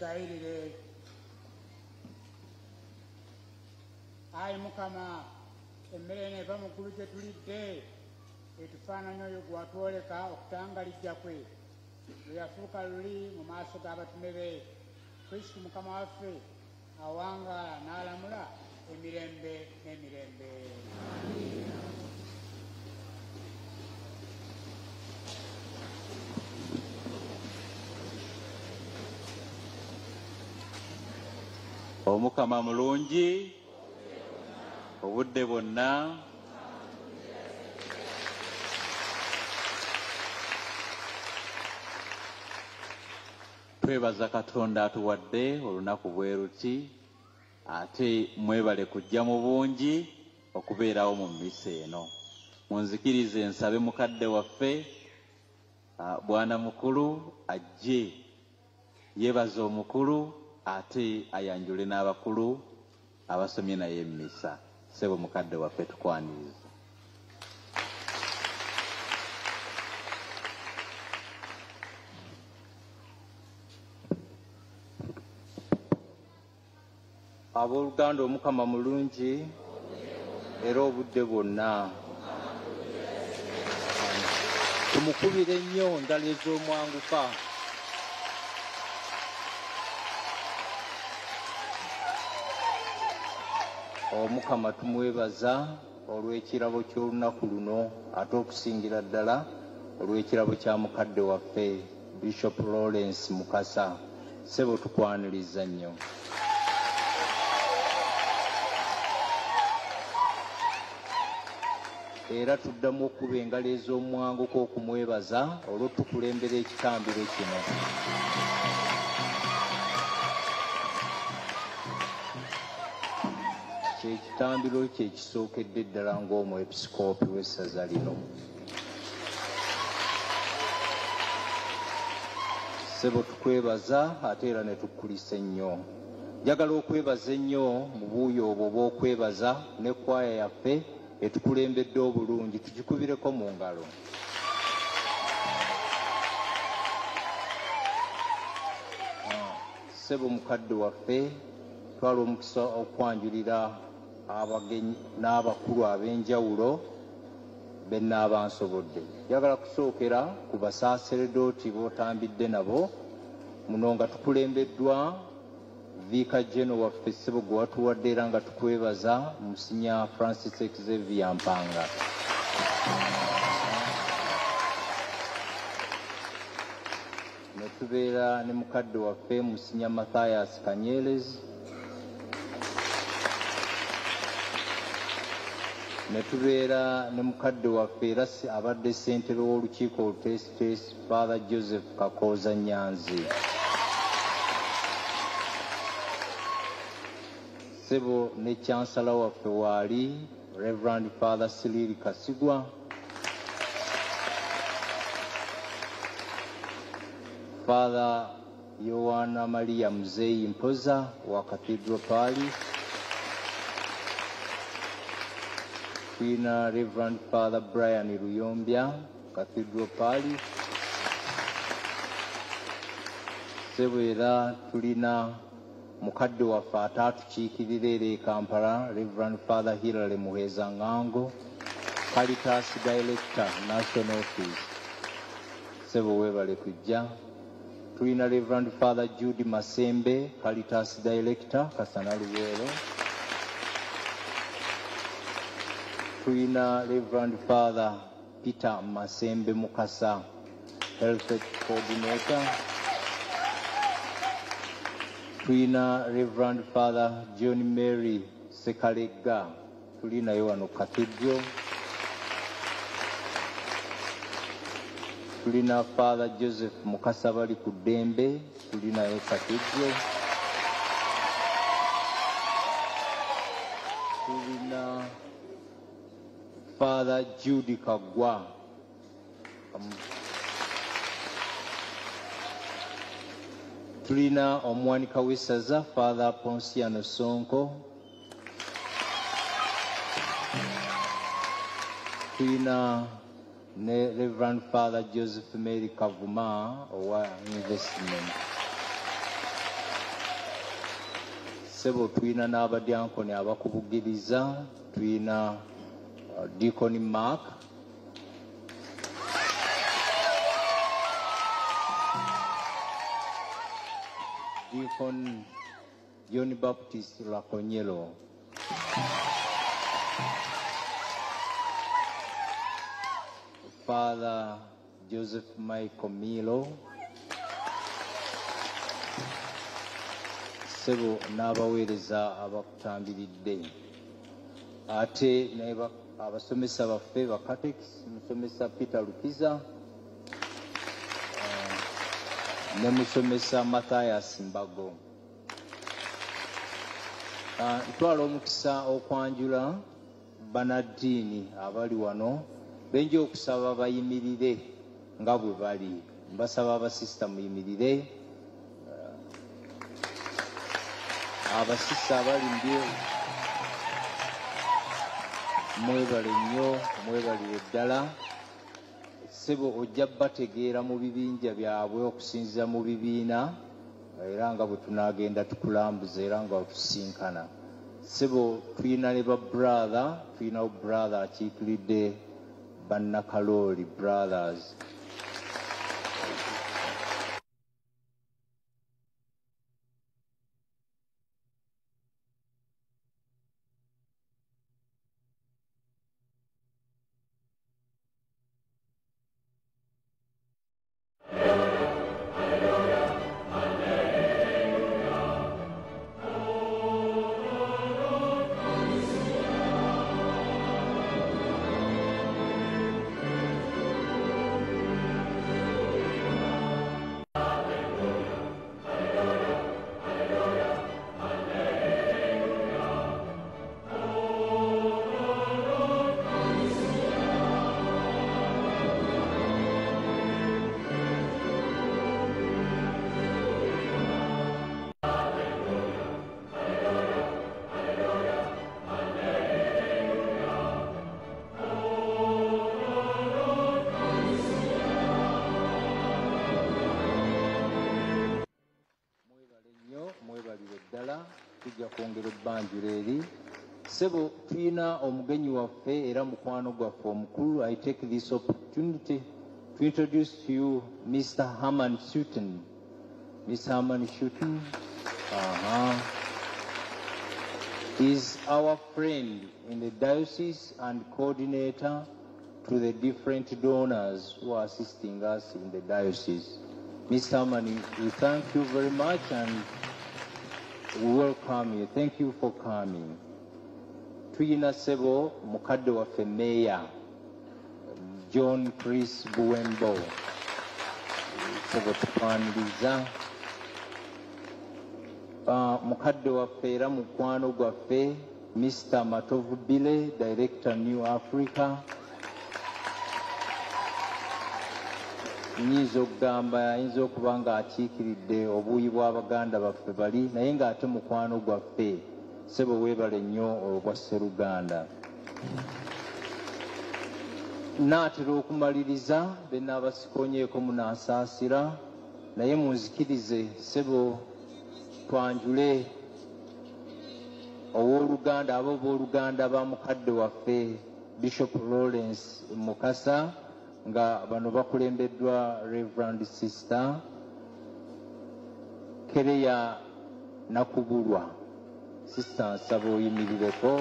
twetayirire. Ayi Mukama, emmere neva mukulu gye tulidde etufaananya oyo gwe watwoleka okutangalijja kwe lwe yafuuka luli mu maaso g'abatume be. Kristo Mukama waffe awangaala n'alamula emirembe n'emirembe. Omukama mulungi obudde bwonna. Twebaza Katonda atuwadde olunaku bwe luti, ate mwebale kujja mu bungi okubeerawo mu mmisa eno. Munzikirize nsabe mukadde waffe bwana mukulu ajje yeebaza omukulu ate ayanjule n'abakulu abasomye naye emmisa. Ssebo mukadde waffe tukwaniriza. Abooluganda Omukama mulungi era obudde bwonna. Tumukubire nnyo ndala ez'omwanguka. Omukama tumwebaza olw'ekirabo ky'olunaku luno, ate okusingira ddala olw'ekirabo kya mukadde waffe Bishop Lawrence Mukasa. Ssebo tukwaniriza nnyo. Era tuddamu okuba engalo ez'omwanguka okumwebaza olw'otukulembera ekitambiro kino. Kyekitambiro kyekisookedde ddala ng'omwepisikoopi w'essaza lino. Ssebo tukwebaza ate era ne tukkulisa ennyo. Njagala okwebaza ennyo mu buuyo obwo bw'okwebaza ne kwaya yaffe etukulembedde obulungi, tugikubireko mu ngalo. Ssebo mukadde waffe twala omukisa okwanjulira abagenyi n'abakulu ab'enjawulo be nnaabansobodde. Njagala kusookera ku basaaseredooti b'otambidde nabo, muno nga tukulembeddwa Viika Jeno waffe ssebo gwe watuwadde era nga tukwebaza Musinya Francis Xavier Mpanga. Ne tubeera ne mukadde waffe Musinya Mathias Kanyerezi. Ne tubeera ne mukadde waffe era abadde ssentebe w'olukiiko olutesitesi Father Joseph Kakooza Nyanzi. Ssebo ne Chancellor waffe waali Reverend Father Cyril Kasigwa. Father Yohana Maria Muzeyi Mpoza wa Cathedral Parish. Tulina Reverend Father Brian Luyombya, Cathedral Parish. Ssebo era tulina mukadde waffe ate atukiikirira era e Kampala, Reverend Father Hilary Muheza Ngango, Caritas Director, National Office. Ssebo weebale kujja. Tulina Reverend Father Judy Masembe, Caritas Director, Kasana Luweero. Tulina Reverend Father Peter Masembe Mukasa, Health Coordinator. Tulina Reverend Father John Mary Sekalega, tulinayo wano Cathedral. Tulina Father Joseph Mukasa bali ku Ddembe, tulinayo Cathedral. Tulina Father Judy Kagwa. Tulina omwanika w'essaza Father Ponsiano Sonko. Tulina ne Reverend Father Joseph Mary Kavuma owa Investment. sebo tulina n'abadyankoni abakubugiriza, tulina Deacon Mark, Deacon John Baptist Lakonyelo, Father Joseph Michael Milo, sebo n'abaweereza abakutambiridde, ate abasomesa baffe bakatekisi, musomesa Peter Lukiza ne musomesa Matthias Mbago. Ntwala omukisa okwanjula banaddiini abali wano benja okusaba bayimirire nga bwe bali. Mbasaba abasista muyimirire, abasista abali mbye mwebale nnyo, mwebalire ddala. Sebo ojja bategeera mu bibinja byabwe okusinziira mu bibiina era nga bwe tunaagenda tukulambuza era nga otusinkana. Sebo tulina ne ba brother, tulina brother akiikiridde bannakalooli brothers. Tujja kwongera ebbanjula eri. Sebo tulina omugenyi waffe era mukwano gwaffe omukulu. I take this opportunity to introduce to you Mr. Herman Sutton. Mr. Herman Sutton is our friend in the diocese and coordinator to the different donors who are assisting us in the diocese. Mr. Herman, we thank you very much and we welcome you. Thank you for coming. Tuyina sebo mukadde waffe Mayor John Chris Buwembo. Sebo tukwaniriza. Mukadde waffe era mukwano gwaffe Mr. Matovu Bile, Director New Africa. Nyinza okugamba ayinza okuba nga akiikiridde obuuyi bw'Abaganda baffe bali naye ng'ate mukwano gwaffe. Sebo weebale nnyo obwa Sseruganda. Naatera okumaliriza be naabasikonyeeko munaasaasira naye munzikirize sebo twanjule owooluganda abo booluganda ba mukadde waffe Bishop Lawrence Mukasa nga bano bakulembeddwa Reverend Sister Kereya Nakubulwa. Sister nsaba oyimirireko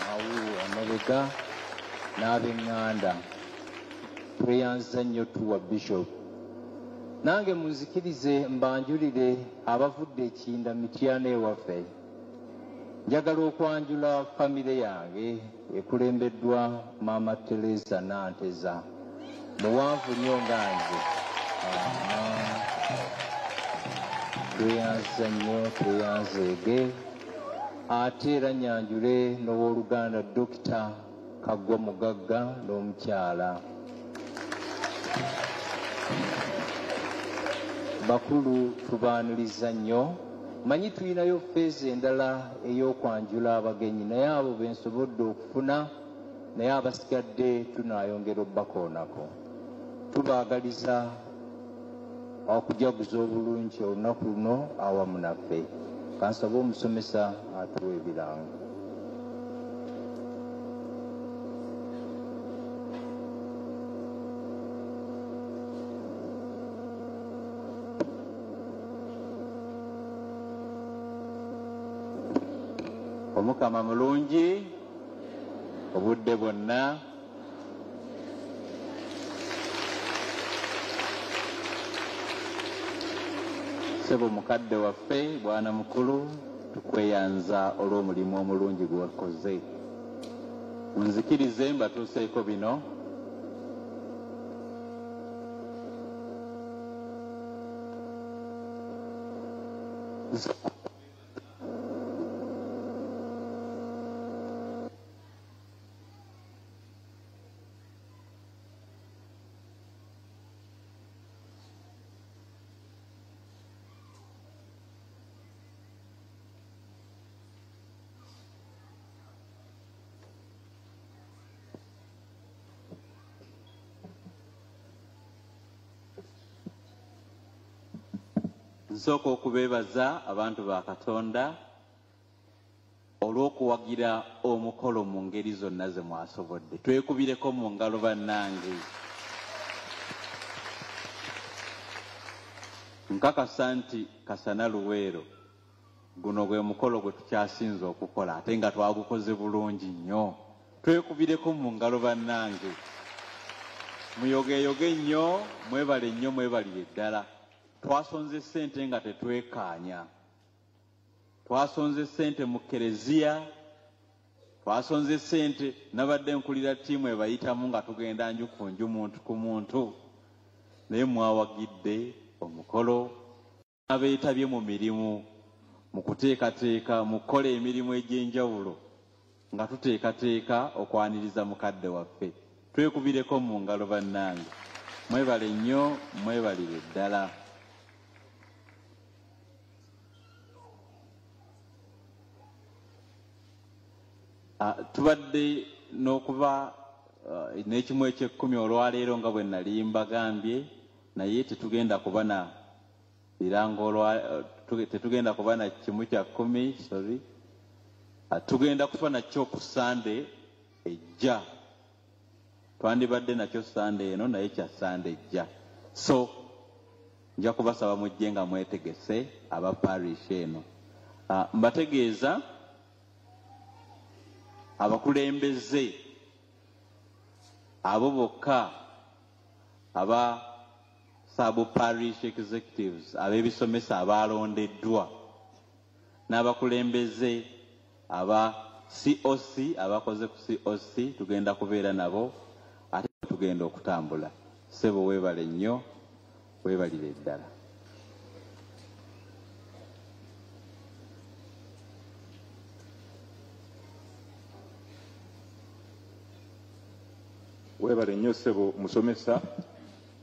awo amabega n'ab'eŋŋanda. Tweyanza nnyo tuwa Bishop. Nange munzikirize mbanjulire abavudde Ekinda Mityana ewaffe. Njagala okwanjula famire yange ekulembeddwa Maama Teresa Nanteza. Muwanvu nnyo nga nze. Tweyanza nnyo, tweyanzeege. Ate era nyanjule n'owooluganda Dr. Kaggwa Mugagga n'omukyala. Bakulu tubaaniriza nnyo. Manyi tulinayo feezi endala ey'okwanjula abagenyi naye abo be nsobodde okufuna naye abasigadde tunaayongera obbakoonako. Tubaagaliza okujaguza obulungi olunaku luno awamu naffe. Kansaba omusomesa atuwa ebirango. Omukama mulungi obudde bwonna. Ssebo mukadde waffe bwana mukulu, tukweyanza olw'omulimu omulungi gwe wakoze. Munzikirize mbatuuseeko bino. Nsooka okubeebaza abantu ba Katonda olw'okuwagira omukolo mu ngeri zonna ze mwasobodde. Twekubireko mu ngalo bannange. Nkakasa nti Kasana Luweero guno gwe mukolo gwe tukyasinze okukola ate nga twagukoze bulungi nnyo. Twekubireko mu ngalo bannange. Muyogeeyoge nnyo, mwebale nnyo, mwebalire ddala. Twasonze ssente nga tetwekaanya. Twasonze ssente mu kereziya, twasonze ssente nabadde nkulira ttiimu ebayitamu nga tugenda nju ku nju, muntu ku muntu. Naye mwawagidde omukolo. Abeetabye mu mirimu, mu kuteekateeka, mu kukola emirimu egy'enjawulo nga tuteekateeka okwaniriza mukadde waffe. Twekubireko mu ngalo bannange. Mwebale nnyo, mwebalire ddala. Tubadde n'okuba n'ekimu eky'ekkumi olwaleero nga bwe nali mbagambye, naye tetugenda kuba na birango tetugenda kuba na kimu kya kkumi, sorry. Tugenda kufa nakyo ku Sande ejja. Twandibadde nakyo Sande eno naye kya Sande ejja. So nja kubasaba mujje nga mwetegese aba parish eno. Mbategeeza abakulembeze abo bokka aba sub parish executives ab'ebisomesa abalondeddwa n'abakulembeze aba COC abakoze ku COC tugenda kubeera nabo ate tugenda okutambula. Ssebo weebale nnyo, weebalire ddala. Webale nnyo ssebo musomesa.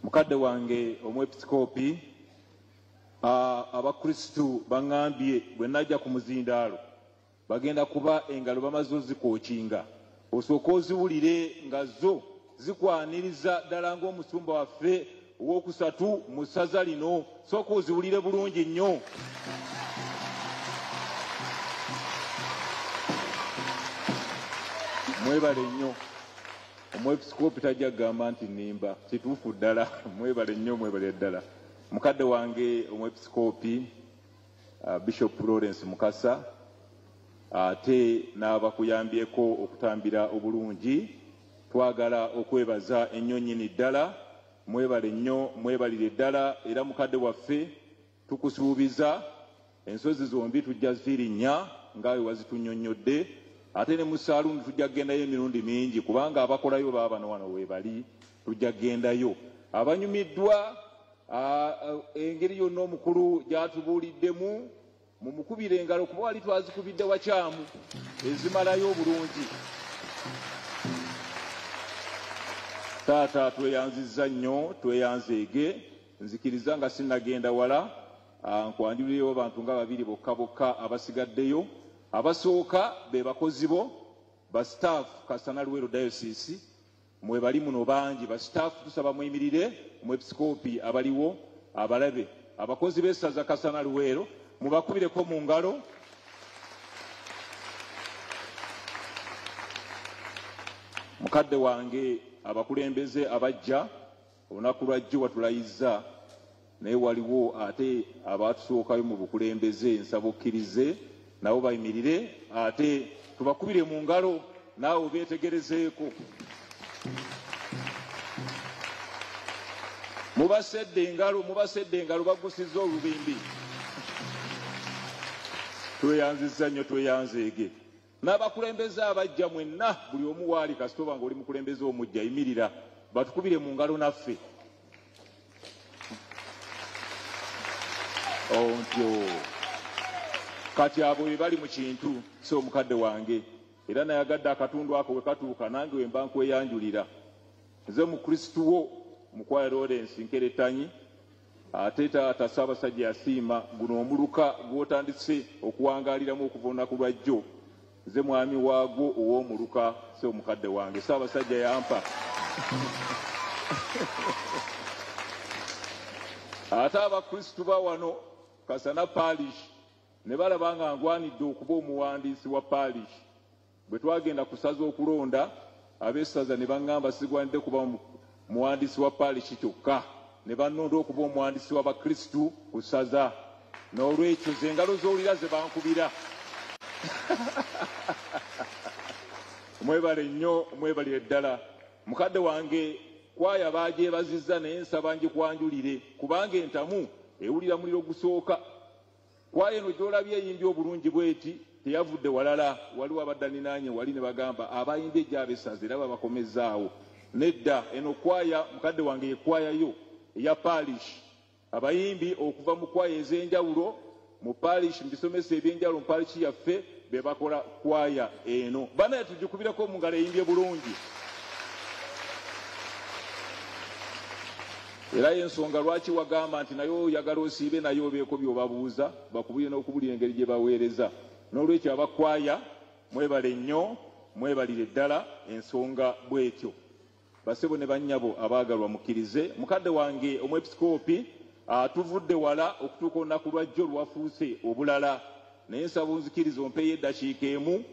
Mukadde wange omwepisikoopi, abakristu baŋŋambye bwe najja ku muzindaalo bagenda kuba engalo bamaze ozikookinga. Osooka oziwulire nga zo zikwaniriza ddala ng'omusumba waffe ow'okusatu mu ssaza lino. Sooka oziwulire bulungi nnyo. Mwebale nnyo. Omwepisikoopi tajja kugamba nti nnimba, kituufu ddala. Mwebale nnyo, mwebale ddala. Mukadde wange omwepisikoopi Bishop Lawrence Mukasa ate n'abakuyambyeko okutambira obulungi, twagala okwebaza ennyo nnyini ddala. Mwebale nnyo, mwebalire ddala. Era mukadde waffe tukusuubiza ensozi zombi tujja zirinnya ngaawe wazitunnyonnyodde. Ate ne mu saaluuni tujja kugendayo emirundi mingi kubanga abakolayo baba bano wano weebali, tujja kugendayo. Abanyumiddwa engeri yonna omukulu gy'atubuuliddemu mumukubire engalo kuba wali twazikubidde wakyamu ezimalayo obulungi. Taata tweyanzizza nnyo, tweyanzeege. Nzikiriza nga sinnagenda wala, nkwanjulirayo abantu nga babiri bokka bokka abasigaddeyo. Abasooka be bakozi bo ba staff Kasana Luweero Diocese, mwe bali muno bangi ba staff, tusaba muyimirire. Omwepisikoopi abaliwo abalabe, abakozi b'essaza Kasana Luweero, mubakubireko mu ngalo. Mukadde wange abakulembeze abajja olunaku lwa jjo watulayiza naye waliwo ate abatusookayo mu bukulembeze nsaba okkirize nabo bayimirire ate tubakubire mu ngalo naawe obeetegerezeeko. Mubasedde engalo bagusizza olubimbi. Tweyanzizza nnyo tweyanzeege. N'abakulembeze abajja mwenna buli omu waali kasitoba ng'oli mukulembeze omujja yimirira batukubire mu ngalo naffe. Ontyo kati abo be bali mu kintu si omukadde wange era nayagadde akatundu ako we katuuka nange we mba nkweyanjulira. Nze mu Kristu wo Mukwaya Lawrence Nkeretanyi ate taata Ssaabasajja yasiima guno omuluka gw'otandise okuwangaaliramu okuva olunaku lwa jjo. Nze mwami waagwo ow'omuluka si omukadde wange Ssaabasajja yampa. Ate abakristu ba wano Kasana Parish ne balaba nga ngwanidde okuba omuwandiisi wa Parish. Bwe twagenda kusaza okulonda ab'essaza ne baŋŋamba sigwanidde kuba muwandiisi wa Parish kyokka ne bannonda okuba omuwandiisi w'abakristu ku ssaza. N'olwekyo ze engalo z'owulira ze bankubira. Mwebale nnyo mwebalire ddala. Mukadde wange kwaya baagyebazizza naye nsaba ngikwanjulire kubanga entamu ewulira muliro gusooka. Kwaya eno gy'olabye eyimbye obulungi bweti teyavudde walala. Waliwo abaddanninaanye wali ne bagamba abayimbye gy'abessaza era babakomezzaawo. Nedda eno kwaya mukadde wange ye kwaya yo eya Parish. Abayimbi okuva mu kwaya ez'enjawulo mu Parish mu bisomesa eby'enjawulo mu Parish yaffe be bakola kwaya eno. Banaye tugikubireko mu ngalo eyimbye bulungi. Era y'ensonga lwaki wagamba nti naye oyagala osiibe naye obeeko by'obabuuza bakubire n'okubulira engeri gye baweereza. N'olwekyo abakwaya mwebale nnyo mwebalire ddala ensonga bw'etyo. Basebo ne bannyabo abaagalwa mukkirize. Mukadde wange omwepisikoopi atuvudde wala okutuuka olunaku lwa jjo lwafuuse obulala naye nsaba onzikiriza ompeeyo eddakiika emu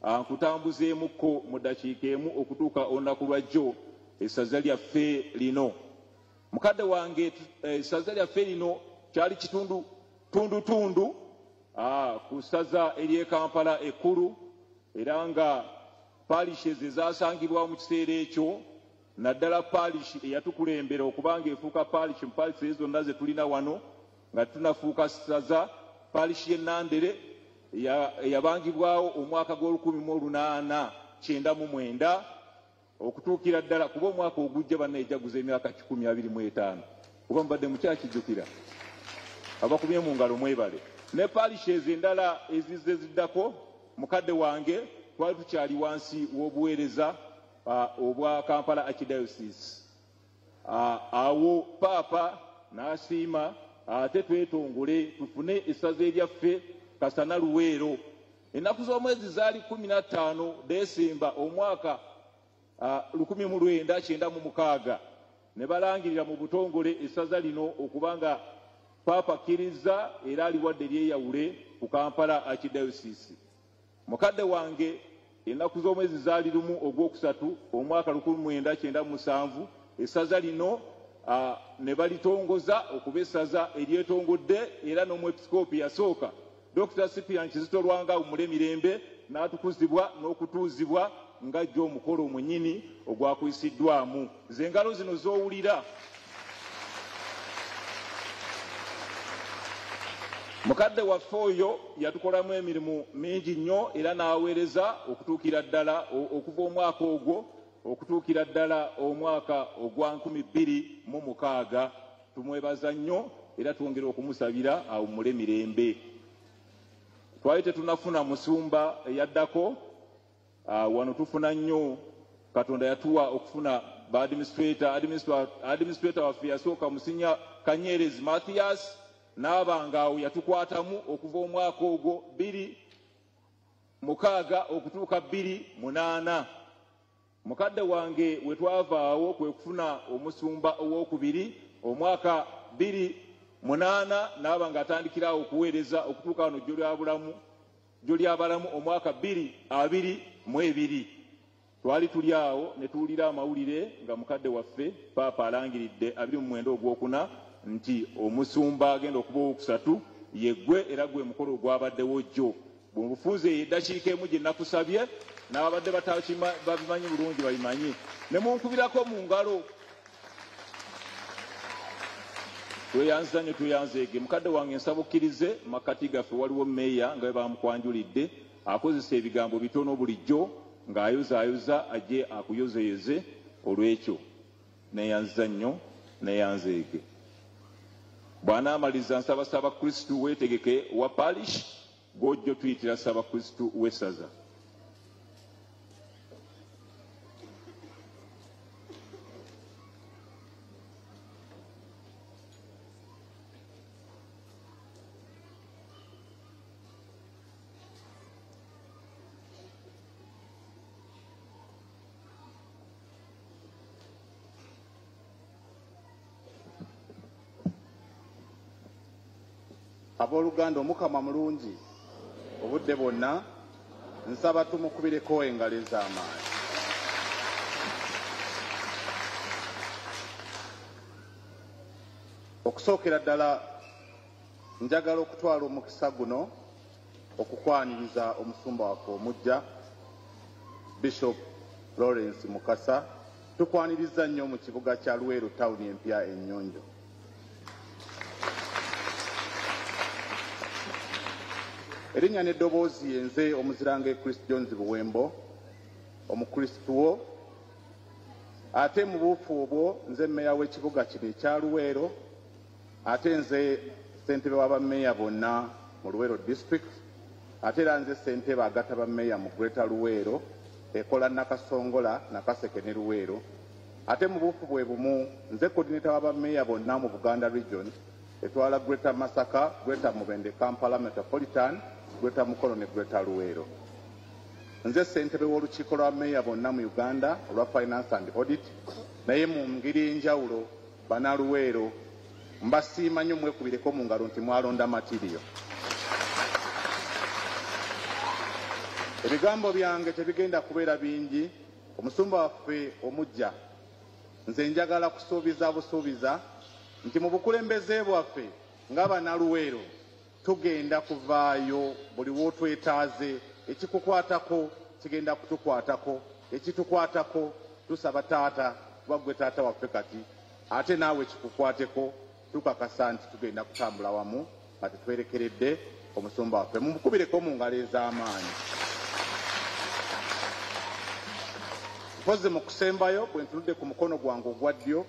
nkutambuzeemukko mu ddakiika emu okutuuka olunaku lwa jjo essaza lyaffe lino. Mukadde wange essaza lyaffe lino kyali kitundu ku ssaza ery'e Kampala ekkulu era nga parishes ezasangibwa mu kiseera ekyo naddala parish eyatukulembera okubanga efuuka parish mu parishes zonna ze tulina wano nga tunafuuka ssaza parish y'e Nandere eyabangibwawo omwaka gw'olukumi899 okutuukira ddala kuba omwaka ogujja banna ejaguza emyaka 125 kuba mubadde mukyakijjukira abakubye mu ngalo mwebale. Ne parishes endala ezizze ziddako mukadde wange twali tukyali wansi w'obuweereza obwa Kampala Archdiocese. Awo paapa n'asiima ate twetongole tufune essaza eryaffe Kasana Luweero. Ennaku z'omwezi zaali 15 Desemba omwaka 1996 ne balangirira mu butongole essaza lino okubanga paapa akkiriza era aliwadde lyeyawule ku Kampala Archdiocese. Mukadde wange ennaku z'omwezi zaali 1 Ogwokusatu omwaka 1997 essaza lino ne balitongoza okuba essaza eryetongodde era n'omwepisikoopi yasooka Dr. Cyprian Kizito Lwanga umule mirembe n'atukuzibwa n'okutuuzibwa nga jjo omukolo omwennyini ogwakuyisiddwamu. Ze engalo zino z'owulira mukadde waffe oyo yatukolamu emirimu mingi nnyo era n'aweereza okutuukira ddala okuva omwaka ogwo okutuukira ddala omwaka ogwa 2006. Tumwebaza nnyo era twongera okumusabira awummule mirembe. Twali tetunafuna musumba eyaddako wano tufuna nnyo Katonda yatuwa okufuna ba administrator waffe yasooka Musinya Kanyerezi Mathias n'abanga awo yatukwatamu okuva omwaka ogwo 2006 okutuuka 2008. Mukadde wange we twavaawo kwe kufuna omusumba ow'okubiri omwaka 8 n'aba ng'atandikirawo okuweereza okutuuka wano gy'olyabalamu omwaka 2022. Twali tuli awo ne tuwulira amawulire nga mukadde waffe paapa alangiridde 29 ogwokuna nti omusumba agenda okuba owokusatu yeggwe era gwe mukolo ogwabaddewo jjo. Bwemufunze eddakiika emu gye nakusabye n'ababadde babimanyi bulungi babimanyi ne munkubirako mu ngalo. Tweyanza nnyo tweyanzeege. Mukadde wange nsaba okkirize makkati gaffe waliwo mmeeya nga bwe bamukwanjulidde akozesa ebigambo bitono bulijjo ng'ayozaayoza ajje akuyozeyoze. Olw'ekyo neeyanza nnyo neeyanzeege. Bw'anaamaliza nsaba Ssaabakristu weetegeke wa parish gw'ojja tuyitira Ssaabakristu w'essaza. Abooluganda, Omukama mulungi obudde bwonna, nsaba tumukubireko engalo ez'amaanyi. Okusookera ddala njagala okutwala omukisa guno okukwaniriza omusumba waffe omuggya Bishop Lawrence Mukasa. Tukwaniriza nnyo mu kibuga kya Luweero tawuni empya ennyonjo. Erinnya n'eddoboozi yenze omuzirange Chris Jones Buwembo, omukristu wo. Ate mu buufu obwo nze mmeeya w'ekibuga kino ekya Luweero, ate nze ssentebe w'abammeeya bonna mu Luweero district, ate era nze ssentebe agatta bammeeya mu Greater Luweero ekola Nakasongola, Nakaseke ne Luweero. Ate mu buufu bwe bumu nze coordinator w'abammeeya bonna mu Buganda region etwala Greater Masaka, Greater Mubende, Kampala Metropolitan, Greater Mukono ne Greater Luweero. Nze ssentebe w'olukiiko lwa meeya bonna mu Uganda olwa finance and audit, naye mu ngeri enjawulo bannaluweero mbasiima nnyo mwekubireko mu ngalo nti mwalonda matiriyo. Ebigambo byange tebigenda kubeera bingi. Omusumba waffe omuggya, nze njagala kusuubiza busuubiza nti mu bukulembeze bwaffe ng'abannaluweero tugenda kuvaayo buli w'otwetaaze. Ekikukwatako kigenda kutukwatako, ekitukwatako tusaba taata kuba gwe taata waffe kati, ate naawe kikukwateko. Tukakasa nti tugenda kutambula wamu nga tetwerekeredde omusumba waffe. Mumukubireko mu ngalo ez'amaanyi. Mpozi mu kusembayo bwe ntunudde ku mukono gwange ogwa ddyo,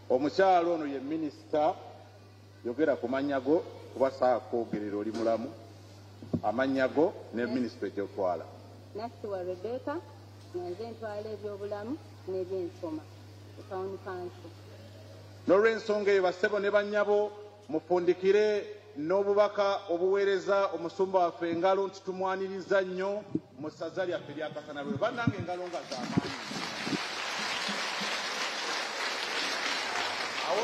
omukyalo ono ye minisita, yogera ku mannya go kuba saakwogerera oli mulamu, amannya go ne minisita gy'otwala. Nasiwa Rebecca, nze ntwala ebyobulamu n'ebyensoma town council. N'olw'ensonga eyo bassebo ne bannyabo mufundikire n'obubaka obuweereza omusumba waffe engalo nti tumwaniriza nnyo mu ssaza lyaffe lya Kasana Luweero. Bannange engalo nga z'amaanyi. Awo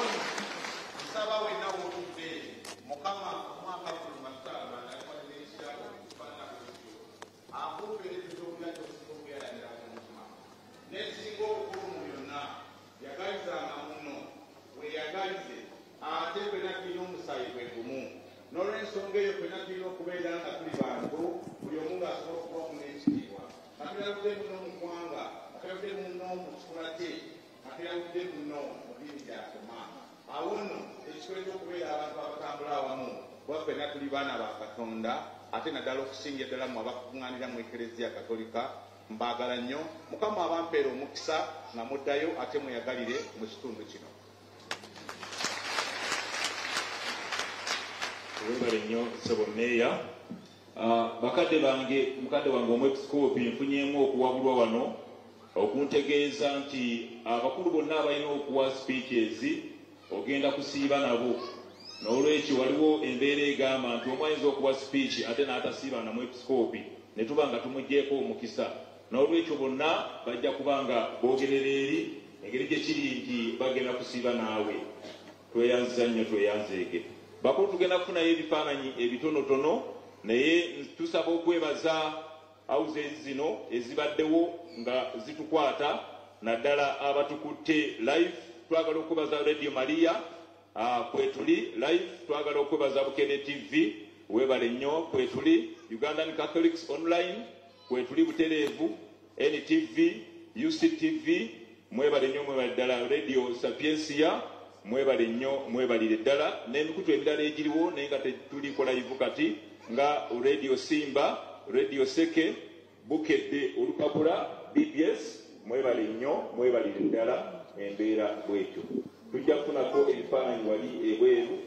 nsaba wenna w'otudde, Mukama omwaka guno masaba nayekolera ekirabo okufaanana bwekyo akuubereza obulwadde obusinga obweyalanira ku mutima. N'ekisinga obukulu mu byonna yagalizanga muno weyagalize, ate ffenna tulina omusaayi gwe gumu. N'olw'ensonga eyo ffenna tulina okubeera nga tuli bantu, buli omu ng'asobola okubamu n'ekitiibwa. Nga tuyaludde muno mu ggwanga, nga tuyaludde muno mu kikula kye, nga tuyaludde muno mu ddiini gy'asoma. Awo nno ekikolo ky'okubeera abantu abatambula awamu kuba ffenna tuli baana ba Katonda, ate naddala okusinga ddala mu abakuŋŋaanira mu Ekereziya Katolika. Mbaagala nnyo. Mukama abampeera omukisa nga muddayo ate mweyagalire mu kitundu kino. Webale nnyo ssebo mmeeya. Bakadde bange, mukadde wange omwepisikoopi nfunyeemu okuwabulwa wano okuntegeeza nti abakulu bonna abalina okuwa speeches ogenda kusiiba nabo. N'olwekyo waliwo embeera egamba nti omu ayinza okuwa speech ate n'atasiiba na mwepisikoopi ne tuba nga tumuggyeko omukisa. N'olwekyo bonna bajja kuba nga boogerera eri engeri gye kiri nti bagenda kusiiba naawe. tweyanziza nnyo tweyanzeege. Bakulu tugenda kufunayo ebifaananyi ebitonotono naye tusaba okwebaza houses zino ezibaddewo nga zitukwata naddala abatukutte live. Twagala okwebaza Radio Maria kwetuli live, twagala okwebaza Bukedde TV webale nnyo kwetuli, Ugandan Catholics Online kwetuli butereevu, NTV, UCTV mwebale nnyo mwebale ddala, Radio Sapiencia mwebale nnyo mwebalire ddala, n'emikutu emirala egiriwo naye nga tetuliko live kati nga Radio Simba, Radio Seke, Bukedde Olupapula, BBS mwebale nnyo mwebalire ddala embeera bwetyo. Tujja kufunako ebifaananyi wali ebweru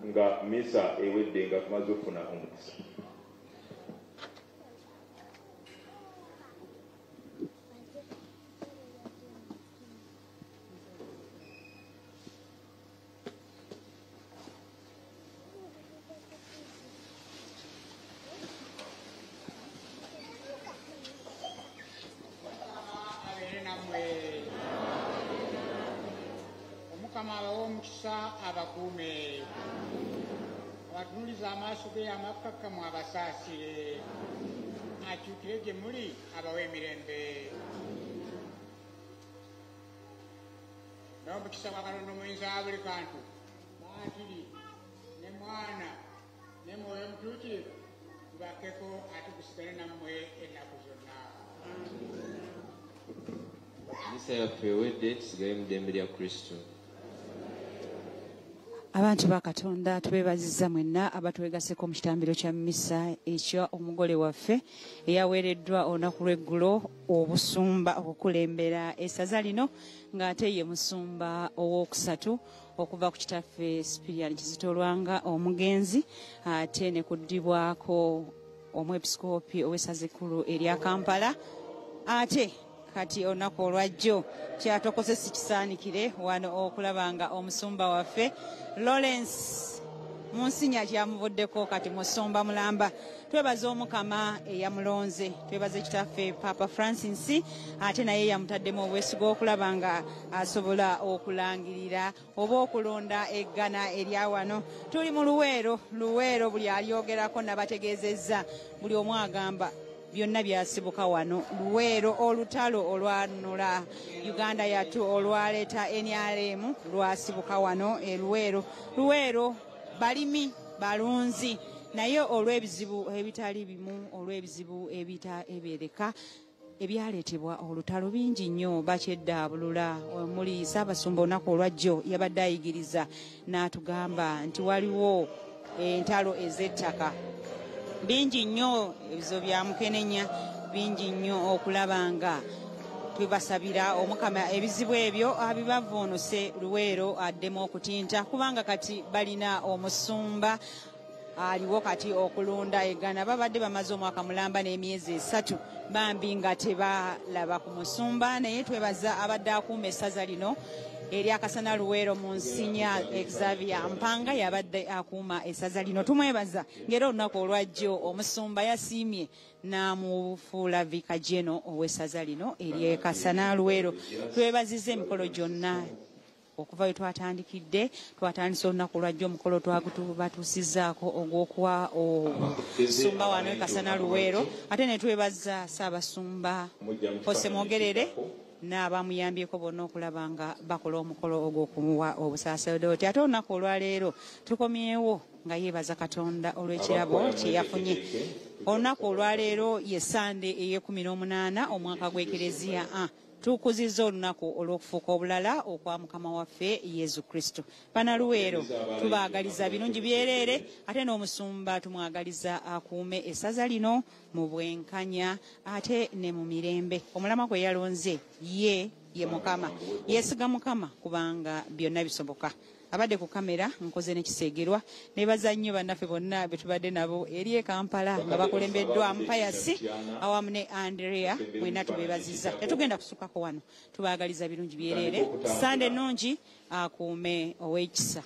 nga mmisa ewedde nga tumaze okufuna omukisa. Omukama abawe omukisa abakuume, abatunuliza amaaso ge amakkakkamu abasaasire, akyukire gye muli abawe emirembe. N'omukisa gwa Katonda omuyinza wa buli kantu, Maatiri ne Mwana ne Mwoyo Omutuukirivu tubakkeko ate tusigale nammwe ennaku zonna. Mmisa yaffe ewedde, tusigale mu ddembe lya Kristo. Abantu ba Katonda tubeebazizza mwenna abatwegaseko mu kitambiro kya mmisa ekya omugole waffe eyaweereddwa olunaku lw'eggulo obusumba okukulembera essaza lino ng'ate ye musumba owookusatu okuva ku kitaffe Sipiriyani Kizito Lwanga omugenzi, ate ne kuddibwako omwepisikoopi ow'essaza ekkulu erya Kampala. Ate kati olunaku olwajjo kyatokose kisaanikire wano okulaba nga omusumba waffe Lawrence Munsinya kyamuvuddeko kati musumba mulamba. Twebaza Omukama eyamulonze, twebaza kitaffe Papa Francis ate naye yamutaddemu obwesigo okulaba nga asobola okulangirira oba okulonda eggana erya wano. Tuli mu Luweero buli alyogerako nabategeezezza, buli omu agamba byonna byasibuka wano. Luweero olutalo olwanula Uganda yattu olwaleeta NRM lwasibuka wano Luweero balimi balunzi naye olw'ebizibu ebitali bimu, olw'ebizibu ebitaebereka ebyaleetebwa olutalo bingi nnyo bakyeddaabulula. Omuli Ssaabasumba olunaku olwajjo yabadde ayigiriza n'atugamba nti waliwo entalo ez'ettaka bingi nnyo, ebizo bya mukenenya bingi nnyo, okulaba nga twebasabira Omukama ebizibu ebyo abibavuunuse Luweero addemu okutinta, kubanga kati balina omusumba aliwo kati okulunda eggana. Babadde bamaze omwaka mulamba n'emyezi 3 bambi nga tebalaba ku musumba, naye twebaza abadde akuuma essaza lino eryakasana Luweero Munsinya Xavier Mpanga yabadde akuuma essaza lino. Tumwebaza ng'era olunaku olwajjo omusumba yasiimye n'amufuula vika jeno ow'essaza lino eryekasana Luweero. Twebaziza emikolo gyonna okuva we twatandikidde, twatandisa olunaku olwajjo omukolo twagubatuusizzaako ogw'okuwa omusumba wano ekasana Luweero, ate ne twebaza Ssaabasumba Fose Mwogerere n'abamuyambyeko bonna okulaba nga bakola omukolo ogw'okumuwa obusaaseredooti. Ate olunaku olwaleero tukomyewo nga yeebaza Katonda olw'ekirabo kye yafunye. Olunaku olwaleero ye Sande ey'e18 omwaka gw'Ekereziya tukuzizza olunaku olw'okufuuka obulala okwa Mukama waffe Yesu Kristo. Bana Luweero tubaagaliza birungi byereere, ate n'omusumba tumwagaliza akuume essaza lino mu bwenkanya ate ne mu mirembe. Omulama gwe yalonze ye Mukama, yeesiga Mukama kubanga byonna bisoboka. Abadde ku kamera nkoze n'ekiseegerwa, nebaza nnyo bannaffe bonna be tubadde nabo eri e Kampala nga bakulembeddwa Mpayasi awamu ne Andrea, mwenna tubeebazizza. Tetugenda kusukako wano, tubaagaliza birungi byereere. Sande nnungi akuume ow'ekisa.